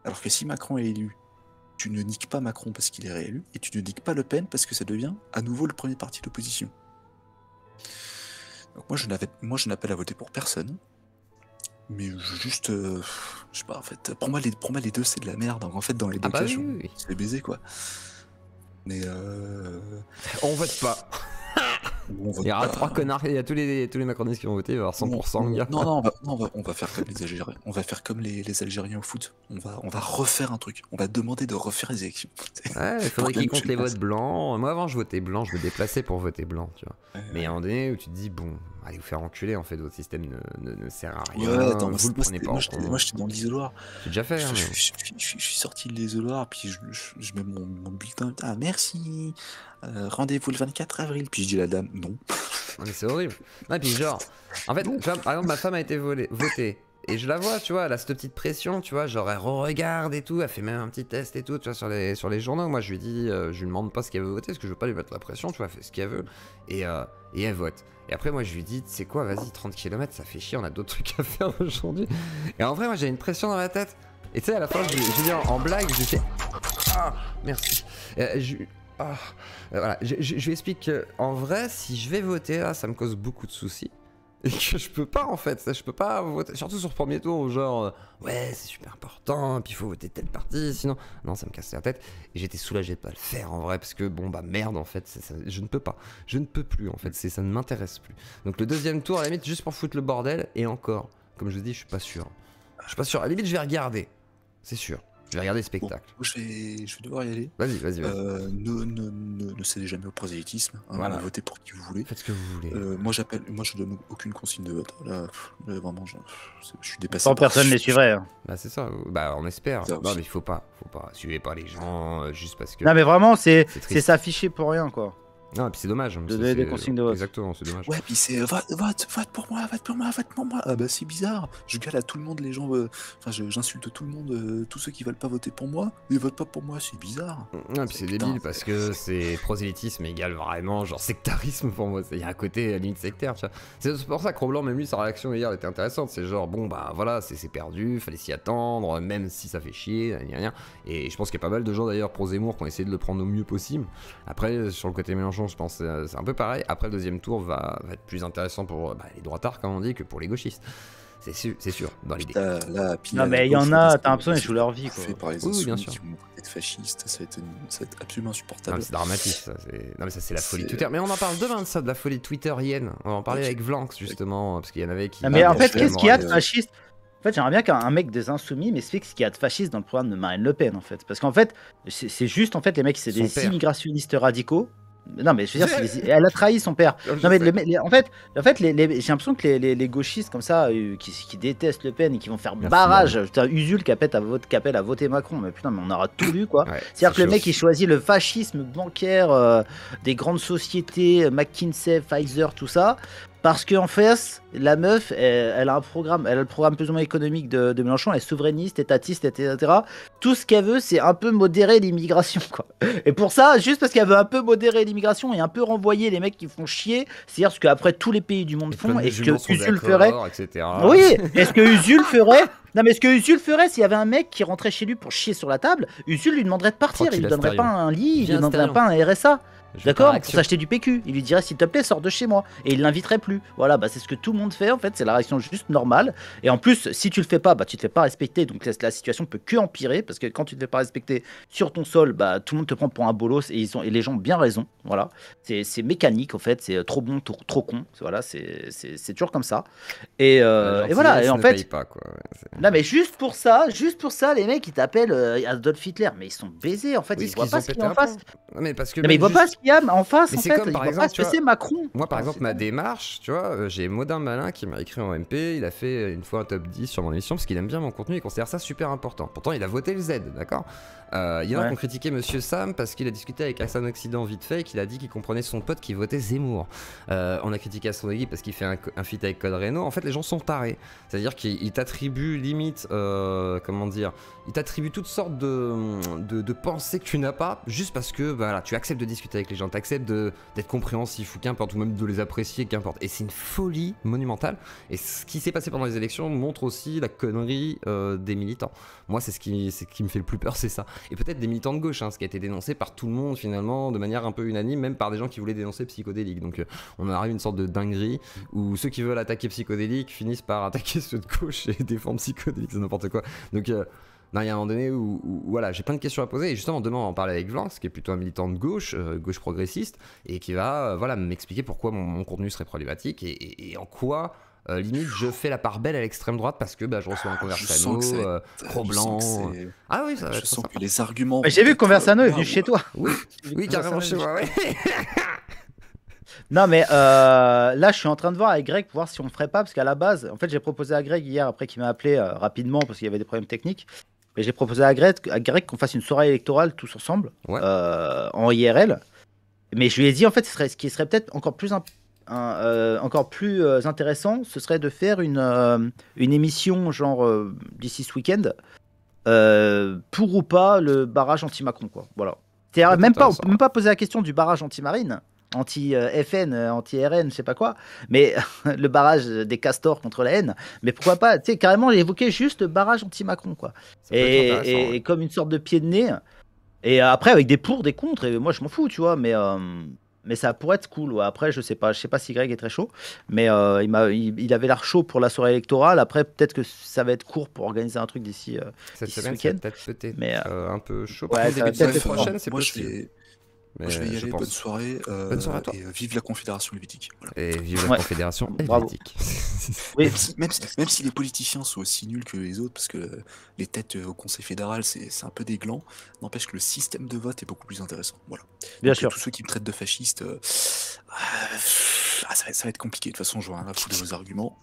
Alors que si Macron est élu, tu ne niques pas Macron parce qu'il est réélu, et tu ne niques pas Le Pen parce que ça devient à nouveau le premier parti d'opposition. Donc moi je n'appelle à voter pour personne, mais juste, je sais pas, en fait, pour moi les deux c'est de la merde. Donc en fait dans les deux
Ah bah
cas,
oui,
je
oui, oui.
c'est baisé, quoi. Mais
On vote pas.
on vote
Il y aura
pas.
3 connards, il y a tous les macronistes qui vont voter, il va y avoir 100%, gars.
Non, on va faire comme les Algériens. On va faire comme les Algériens au foot. On va refaire un truc. On va demander de refaire les élections.
Ouais, il faudrait qu'ils
Pour
comptent les votes blancs. Moi avant je votais blanc, je me déplaçais pour voter blanc, tu vois. Mais à un moment donné où tu te dis, bon, allez vous faire enculer, en fait, votre système ne sert à rien.
Ouais, attends,
vous le prenez pas en
moi
compte.
j'étais dans l'isoloir.
J'ai déjà fait, hein, mais...
Je suis sorti de l'isoloir, puis je mets mon bulletin. Ah, merci. Rendez-vous le 24 avril. Puis je dis à la dame, non.
Non, mais c'est horrible. Non, et puis genre, en fait, tu vois, par exemple, ma femme a été votée. Et je la vois, tu vois, elle a cette petite pression, tu vois, genre elle re-regarde et tout, elle fait même un petit test et tout, tu vois, sur les journaux. Moi, je lui dis, je lui demande pas ce qu'elle veut voter, parce que je veux pas lui mettre la pression, tu vois, elle fait ce qu'elle veut, et elle vote. Et après, moi, je lui dis, tu sais quoi, vas-y, 30 km, ça fait chier, on a d'autres trucs à faire aujourd'hui. Et en vrai, moi, j'ai une pression dans la tête. Et tu sais, à la fin, je lui dis en blague, je lui fais, ah, merci. Voilà, je lui explique qu'en vrai, si je vais voter, là, ça me cause beaucoup de soucis. Et que je peux pas en fait, je peux pas voter, surtout sur le premier tour, ouais c'est super important, puis il faut voter telle partie, sinon, non ça me casse la tête, et j'étais soulagé de pas le faire en vrai, parce que bon bah merde en fait, je ne peux pas, je ne peux plus en fait, ça ne m'intéresse plus. Donc le deuxième tour à la limite juste pour foutre le bordel, et encore, comme je dis, je suis pas sûr, à la limite je vais regarder, c'est sûr. Je vais regarder le spectacle.
Bon, je vais devoir y aller.
Vas-y.
Ne cédez jamais au prosélytisme. Hein,
Voilà.
Votez pour qui vous voulez.
Faites ce que vous voulez.
Moi je donne aucune consigne de vote. Là, vraiment, je suis dépassé.
Sans personne les suivrait. Hein.
Bah c'est ça, bah on espère.
Ça
Non
aussi.
mais il faut pas. Suivez pas les gens juste parce que...
Non mais vraiment, c'est
triste.
s'afficher pour rien, quoi.
Non, et puis c'est dommage.
De donner des consignes de vote.
Exactement, c'est dommage.
Ouais, puis c'est vote pour moi. Ah bah c'est bizarre. Je gueule à tout le monde, les gens. Enfin, j'insulte tout le monde, tous ceux qui veulent pas voter pour moi. Ils votent pas pour moi, c'est bizarre.
Non, et puis c'est débile parce que c'est prosélytisme égale vraiment genre sectarisme pour moi. Il y a un côté à la limite sectaire, tu vois. C'est pour ça que Cro-Blanc, même lui, sa réaction hier était intéressante. C'est genre, bon bah voilà, c'est perdu, fallait s'y attendre, même si ça fait chier, rien. Et je pense qu'il y a pas mal de gens d'ailleurs pro Zemmour qui ont essayé de le prendre au mieux possible. Après, sur le côté Mélenchon, je pense que c'est un peu pareil. Après, le deuxième tour va être plus intéressant pour les droitards, comme on dit, que pour les gauchistes. C'est sûr, dans l'idée.
Non, mais il y en a, t'as l'impression qu'ils jouent leur vie, quoi.
Fait par les
Oui, bien
insoumis
sûr.
qui vont être fascistes, ça va être absolument
Non,
insupportable.
mais c'est dramatique, ça. Non, mais ça, c'est la folie
C'est-
Twitter. Mais on en parle demain de ça, de la folie twitterienne. On va en parler
Ok.
avec Vlanx, justement, parce qu'il y en avait qui.
Non, mais en
bon,
fait,
je vais
qu'est-ce qu'il y a de
moral,
fasciste? En fait, j'aimerais bien qu'un mec des Insoumis m'explique ce qu'il y a de fasciste dans le programme de Marine Le Pen, en fait. Parce qu'en fait, c'est juste, en fait, les mecs, c'est
Son
des
père.
immigrationnistes radicaux. Non, mais je veux dire, elle a trahi son père. Non, mais en fait, j'ai l'impression que les gauchistes comme ça, qui détestent Le Pen et qui vont faire
Merci,
barrage, putain, Usul qui appelle à voter Macron, mais putain, mais on aura tout vu, quoi.
Ouais,
C'est-à-dire que le
chaud.
mec, il choisit le fascisme bancaire des grandes sociétés, McKinsey, Pfizer, tout ça. Parce qu'en fait, la meuf, elle a un programme, elle a le programme plus ou moins économique de Mélenchon, elle est souverainiste, étatiste, etc. Tout ce qu'elle veut, c'est un peu modérer l'immigration, quoi. Et pour ça, juste parce qu'elle veut un peu modérer l'immigration et un peu renvoyer les mecs qui font chier, c'est-à-dire ce qu'après tous les pays du monde font, et ce que Usul ferait.
Etc.
Oui, est-ce que Usul ferait. Non, mais ce que Usul ferait, s'il y avait un mec qui rentrait chez lui pour chier sur la table, Usul lui demanderait de partir, il lui donnerait pas un lit, il lui donnerait pas un RSA. D'accord, pour s'acheter du PQ. Il lui dirait s'il te plaît sors de chez moi et il l'inviterait plus. Voilà, bah c'est ce que tout le monde fait en fait, c'est la réaction juste normale. Et en plus, si tu le fais pas, bah tu te fais pas respecter, donc la situation peut que empirer parce que quand tu te fais pas respecter sur ton sol, bah tout le monde te prend pour un bolos et les gens ont bien raison. Voilà, c'est mécanique en fait, c'est trop bon, trop con. Voilà, c'est toujours comme ça. Et voilà, et en fait,
pas, quoi. Ouais,
non mais juste pour ça, les mecs ils t'appellent Adolf Hitler, mais ils sont baisés en fait,
Oui,
ils voient pas ce qu'il y a en face.
Mais parce que
non mais ils voient pas ce qu'il y a en face
mais
en
c'est
fait,
comme,
ils
par
voient
exemple,
pas ce que c'est Macron.
Moi par exemple ma démarche, tu vois, j'ai Modin Malin qui m'a écrit en MP, il a fait une fois un top 10 sur mon émission parce qu'il aime bien mon contenu, il considère ça super important. Pourtant il a voté le Z, d'accord. Il y en a qui ont critiqué Monsieur Sam parce qu'il a discuté avec Hassan Occident vite fait et qu'il a dit qu'il comprenait son pote qui votait Zemmour. On a critiqué à son équipe parce qu'il fait un feat avec Code Reno. En fait les gens sont tarés, c'est-à-dire qu'il t'attribue limite, comment dire, il t'attribue toutes sortes de pensées que tu n'as pas juste parce que voilà, tu acceptes de discuter avec les gens, tu acceptes d'être compréhensif ou qu'importe, ou même de les apprécier, qu'importe. Et c'est une folie monumentale. Et ce qui s'est passé pendant les élections montre aussi la connerie des militants. Moi, c'est ce qui me fait le plus peur, c'est ça. Et peut-être des militants de gauche, hein, ce qui a été dénoncé par tout le monde finalement, de manière un peu unanime, même par des gens qui voulaient dénoncer Psychodélique. Donc on arrive à une sorte de dinguerie où ceux qui veulent attaquer Psychodélique finissent par attaquer ceux de gauche et défendre Psychodélique, c'est n'importe quoi. Donc non, il y a un moment donné où voilà, j'ai plein de questions à poser et justement demain on va en parler avec Vlanx qui est plutôt un militant de gauche, gauche progressiste et qui va voilà, m'expliquer pourquoi mon contenu serait problématique et en quoi limite je fais la part belle à l'extrême droite parce que je reçois un Conversano trop blanc. Ah oui, ça va.
Je sens que les arguments.
J'ai vu que Conversano est venu chez toi.
Oui, carrément chez moi, ouais.
Non mais là je suis en train de voir avec Greg pour voir si on ferait pas parce qu'à la base en fait j'ai proposé à Greg hier après qu'il m'a appelé rapidement parce qu'il y avait des problèmes techniques et j'ai proposé à Greg qu'on fasse une soirée électorale tous ensemble en IRL mais je lui ai dit en fait ce qui serait peut-être encore plus intéressant ce serait de faire une émission genre d'ici ce week-end pour ou pas le barrage anti-Macron quoi, voilà. C'est-à-dire, on peut même pas poser la question du barrage anti-marine, anti-FN, anti-RN, je sais pas quoi, mais le barrage des castors contre la haine, mais pourquoi pas, tu sais, carrément évoquer juste le barrage anti-Macron, quoi. Et comme une sorte de pied de nez, et après avec des pour, des contre, et moi je m'en fous, tu vois, mais ça pourrait être cool. Ouais. Après, je sais pas si Greg est très chaud, mais il avait l'air chaud pour la soirée électorale. Après, peut-être que ça va être court pour organiser un truc d'ici ce week-end.
Peut-être
mais
un peu chaud.
Ouais,
début de semaine prochaine, c'est possible.
Moi, je vais y aller. Bonne soirée.
Bonne soirée à toi.
Et vive la Confédération helvétique. Voilà.
Et vive la Confédération helvétique.
Oui. Même si les politiciens sont aussi nuls que les autres, parce que les têtes au Conseil fédéral, c'est un peu des glands, n'empêche que le système de vote est beaucoup plus intéressant. Voilà.
Bien
Donc,
sûr.
Tous ceux qui me traitent de fasciste, ça va être compliqué. De toute façon, je vois rien à foutre de vos arguments.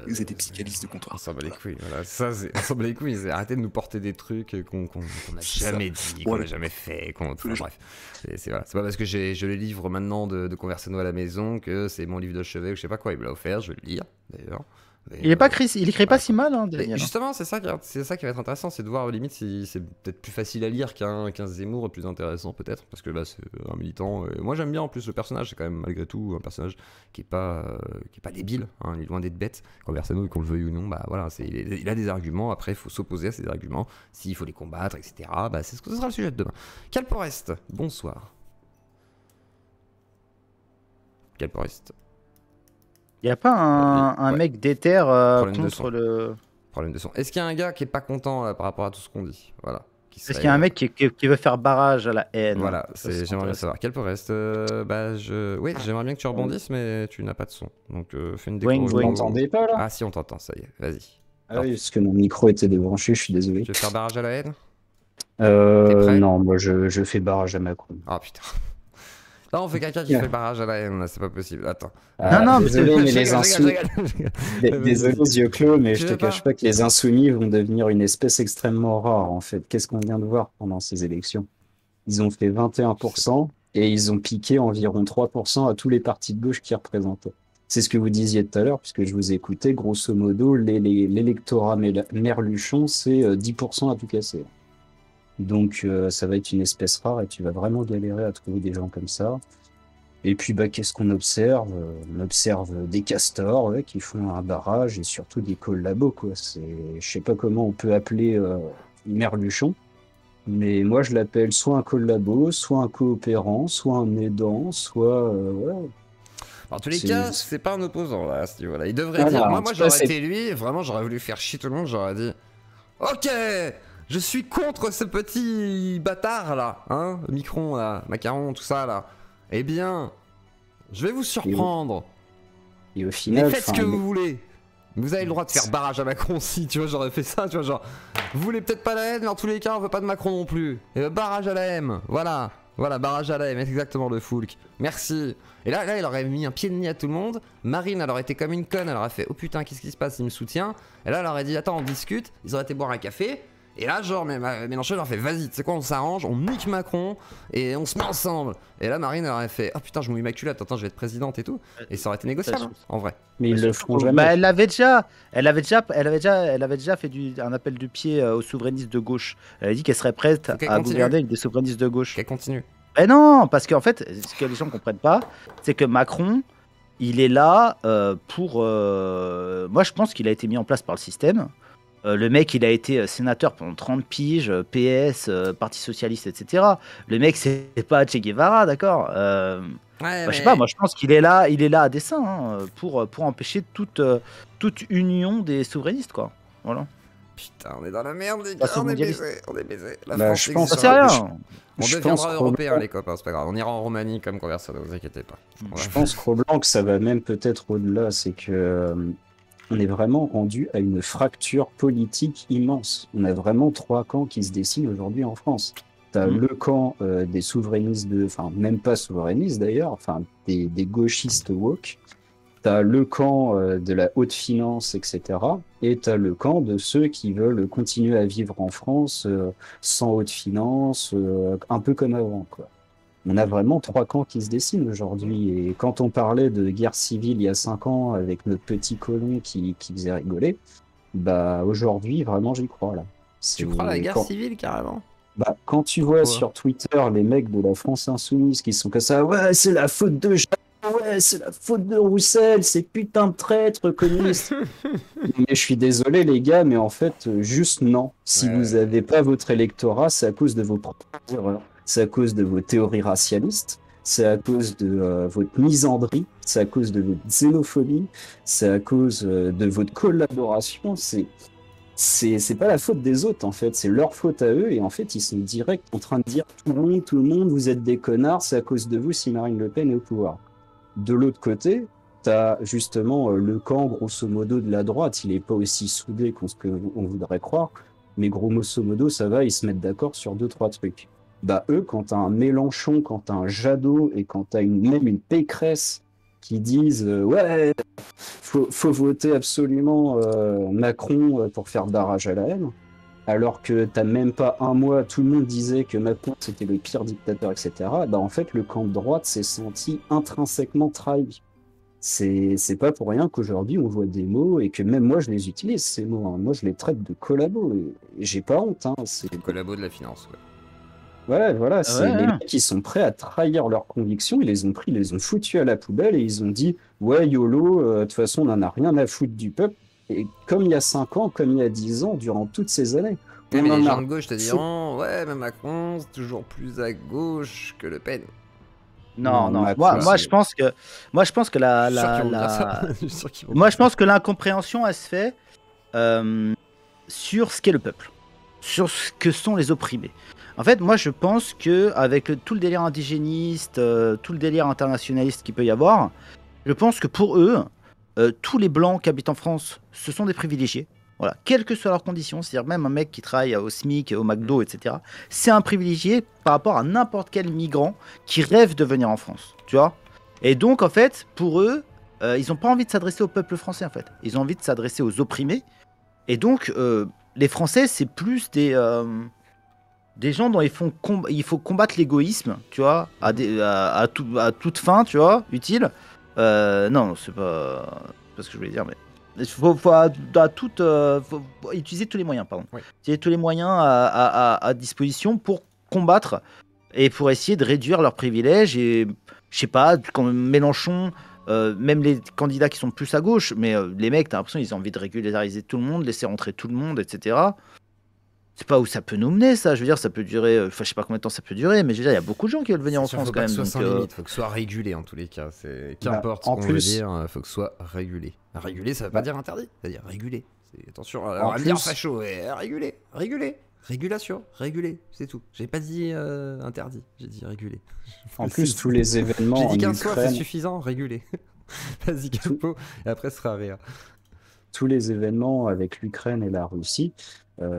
Vous êtes des psychanalystes de comptoir.
On s'en bat les couilles. Voilà. On s'en bat les couilles. Arrêtez de nous porter des trucs qu'on n'a jamais dit, qu'on n'a jamais fait. Bref. C'est pas parce que je les livre maintenant de Conversano à la maison que c'est mon livre de chevet ou je sais pas quoi. Il me l'a offert, je vais le lire d'ailleurs.
Il écrit pas si mal, hein, Daniel.
Justement, c'est ça qui va être intéressant, c'est de voir limite si c'est peut-être plus facile à lire qu'un Zemmour, plus intéressant peut-être, parce que c'est un militant. Moi j'aime bien en plus le personnage, c'est quand même malgré tout un personnage qui est pas débile, hein, il est loin d'être bête. Conversano, qu'on le veuille ou non, voilà, il a des arguments. Après, il faut s'opposer à ces arguments, s'il faut les combattre, etc. C'est ce que ce sera le sujet de demain. Calporest, bonsoir. Calporest.
Il n'y a pas un mec d'éther contre le...
Problème de son. Est-ce qu'il y a un gars qui est pas content par rapport à tout ce qu'on dit? Voilà.
Est-ce qu'il y a un mec qui veut faire barrage à la haine?
Voilà, j'aimerais bien savoir. Quel reste oui, j'aimerais bien que tu rebondisses, mais tu n'as pas de son. Donc fais une déco.
Vous m'entendez pas là?
Ah si, on t'entend, ça y est, vas-y.
Ah oui, parce que mon micro était débranché, je suis désolé.
Tu veux faire barrage à la haine?
Non, moi je fais barrage à Macron.
Ah putain. Non, on fait quelqu'un qui fait barrage à la haine, là, c'est pas possible. Attends.
Non,
désolé, mais les insoumis. Désolé, yeux clos, mais je te cache pas que les insoumis vont devenir une espèce extrêmement rare, en fait. Qu'est-ce qu'on vient de voir pendant ces élections? Ils ont fait 21% et ils ont piqué environ 3% à tous les partis de gauche qui représentaient. c'est ce que vous disiez tout à l'heure, puisque je vous ai écouté, grosso modo, l'électorat Merluchon, c'est 10% à tout casser. Donc ça va être une espèce rare et tu vas vraiment galérer à trouver des gens comme ça. Et puis qu'est-ce qu'on observe? On observe des castors qui font un barrage et surtout des collabos, quoi. Je sais pas comment on peut appeler Merluchon, mais moi je l'appelle soit un collabo, soit un coopérant, soit un aidant, soit ouais.
En tous les cas, c'est pas un opposant là, à ce niveau-là. Il devrait
Ah,
dire,
non,
moi j'aurais été lui, vraiment j'aurais voulu faire chier tout le monde, j'aurais dit, ok, je suis contre ce petit bâtard là, hein, Micron là, Macaron, tout ça là. Eh bien, je vais vous surprendre.
Et au final,
mais faites ce que vous voulez. Vous avez le droit de faire barrage à Macron si, tu vois, j'aurais fait ça, tu vois, genre, vous voulez peut-être pas la haine, mais en tous les cas, on veut pas de Macron non plus. Et barrage à la M, voilà, barrage à la M, exactement le Foulk. Merci. Et là, il aurait mis un pied de nez à tout le monde. Marine, elle aurait été comme une conne, elle aurait fait, oh putain, qu'est-ce qui se passe, il me soutient. Et là, elle aurait dit, attends, on discute, ils auraient été boire un café. Et là, genre, Mélenchon leur fait, vas-y, tu sais quoi, on s'arrange, on nique Macron et on se met ensemble. Et là, Marine, elle aurait fait, oh putain, je mouille ma culotte, attends, je vais être présidente et tout. Et ça aurait été négociable, en vrai.
Mais ils le feront jamais.
Elle avait déjà fait un appel du pied aux souverainistes de gauche. Elle a dit qu'elle serait prête à gouverner avec des souverainistes de gauche.
Qu'elle continue.
Mais non, parce qu'en fait, ce que les gens comprennent pas, c'est que Macron, il est là pour. Moi, je pense qu'il a été mis en place par le système. Le mec, il a été sénateur pendant 30 piges, PS, Parti Socialiste, etc. Le mec, c'est pas Che Guevara, d'accord
Ouais,
je sais pas, moi je pense qu'il est là à dessein, hein, pour empêcher toute union des souverainistes, quoi. Voilà.
Putain, on est dans la merde, les gars, on est baisés. La
Bah,
France,
je pense-
Ça c'est rien.
On
Je
deviendra
pense
européens, les copains, c'est pas grave. On ira en Roumanie comme Conversano, ne vous inquiétez pas.
Je pense Cro-Blanc que ça va même peut-être au-delà, c'est que on est vraiment rendu à une fracture politique immense. On a vraiment 3 camps qui se dessinent aujourd'hui en France. T'as le camp des souverainistes, enfin même pas souverainistes d'ailleurs, enfin des gauchistes woke. T'as le camp de la haute finance, etc. Et t'as le camp de ceux qui veulent continuer à vivre en France sans haute finance, un peu comme avant, quoi. On a vraiment 3 camps qui se dessinent aujourd'hui. Et quand on parlait de guerre civile il y a 5 ans avec notre petit colon qui faisait rigoler, bah aujourd'hui, vraiment, j'y crois là.
Tu crois à la guerre civile carrément?
Bah, quand tu vois sur Twitter les mecs de la France Insoumise qui sont comme ça, ouais, c'est la faute de Jean, ouais, c'est la faute de Roussel, c'est putain de traître communiste. Mais je suis désolé les gars, mais en fait, juste non. Si vous n'avez pas votre électorat, c'est à cause de vos propres erreurs. C'est à cause de vos théories racialistes, c'est à cause de votre misandrie, c'est à cause de votre xénophobie, c'est à cause de votre collaboration. C'est pas la faute des autres en fait, c'est leur faute à eux et en fait ils sont direct en train de dire tout le monde, vous êtes des connards, c'est à cause de vous si Marine Le Pen est au pouvoir. De l'autre côté, t'as justement le camp grosso modo de la droite, il est pas aussi soudé qu'on voudrait croire, mais grosso modo ça va, ils se mettent d'accord sur 2-3 trucs. Bah eux, quand t'as un Mélenchon, quand t'as un Jadot et quand t'as même une Pécresse qui disent ouais, faut voter absolument Macron pour faire barrage à la haine, alors que t'as même pas un mois, tout le monde disait que Macron c'était le pire dictateur, etc. Bah en fait, le camp de droite s'est senti intrinsèquement trahi. C'est pas pour rien qu'aujourd'hui on voit des mots et que même moi je les utilise ces mots. Hein. Moi je les traite de collabos et j'ai pas honte. Hein. C'est
le collabo de la finance. Ouais.
Ouais, voilà, c'est les mecs qui sont prêts à trahir leurs convictions, ils les ont pris, ils les ont foutus à la poubelle et ils ont dit ouais, YOLO, de toute façon, on en a rien à foutre du peuple. Et comme il y a 5 ans, comme il y a 10 ans, durant toutes ces années.
Mais les gens de gauche te diront ouais, mais Macron, c'est toujours plus à gauche que Le Pen.
Non. Moi, je pense que l'incompréhension, elle se fait sur ce qu'est le peuple, sur ce que sont les opprimés. En fait, moi, je pense que avec tout le délire indigéniste, tout le délire internationaliste qu'il peut y avoir, je pense que pour eux, tous les blancs qui habitent en France, ce sont des privilégiés. Voilà, quelles que soient leurs conditions, c'est-à-dire même un mec qui travaille au SMIC, au McDo, etc., c'est un privilégié par rapport à n'importe quel migrant qui rêve de venir en France, tu vois. Et donc, en fait, pour eux, ils n'ont pas envie de s'adresser au peuple français, en fait. Ils ont envie de s'adresser aux opprimés. Et donc, les Français, c'est plus des gens dont il faut combattre l'égoïsme, tu vois, à toute fin, tu vois, utile, Non, c'est pas ce que je voulais dire, mais il faut faut utiliser tous les moyens, pardon.
Oui.
Utiliser tous les moyens à disposition pour combattre et pour essayer de réduire leurs privilèges. Et je sais pas, quand Mélenchon, même les candidats qui sont plus à gauche, mais les mecs, t'as l'impression qu'ils ont envie de régulariser tout le monde, laisser rentrer tout le monde, etc. C'est pas où ça peut nous mener, ça. Je veux dire, ça peut durer. Enfin, je sais pas combien de temps ça peut durer, mais je veux dire, il y a beaucoup de gens qui veulent venir en France quand même.
Faut que ce soit sans
donc,
limite, faut que ce soit régulé en tous les cas. Qu'importe ce
en
qu'on veut
plus-
dire, faut que ce soit régulé. Régulé, ça veut pas dire interdit, ça veut dire régulé. Attention, on
En
va me dire
plus-
facho, régulé, régulé, régulation, régulé, c'est tout. J'ai pas dit interdit, j'ai dit régulé.
En plus, tous les événements
J'ai
en
dit qu'un soir, c'est
Ukraine,
suffisant, régulé. Vas-y, Capo, et après ce sera rire.
tous les événements avec l'Ukraine et la Russie,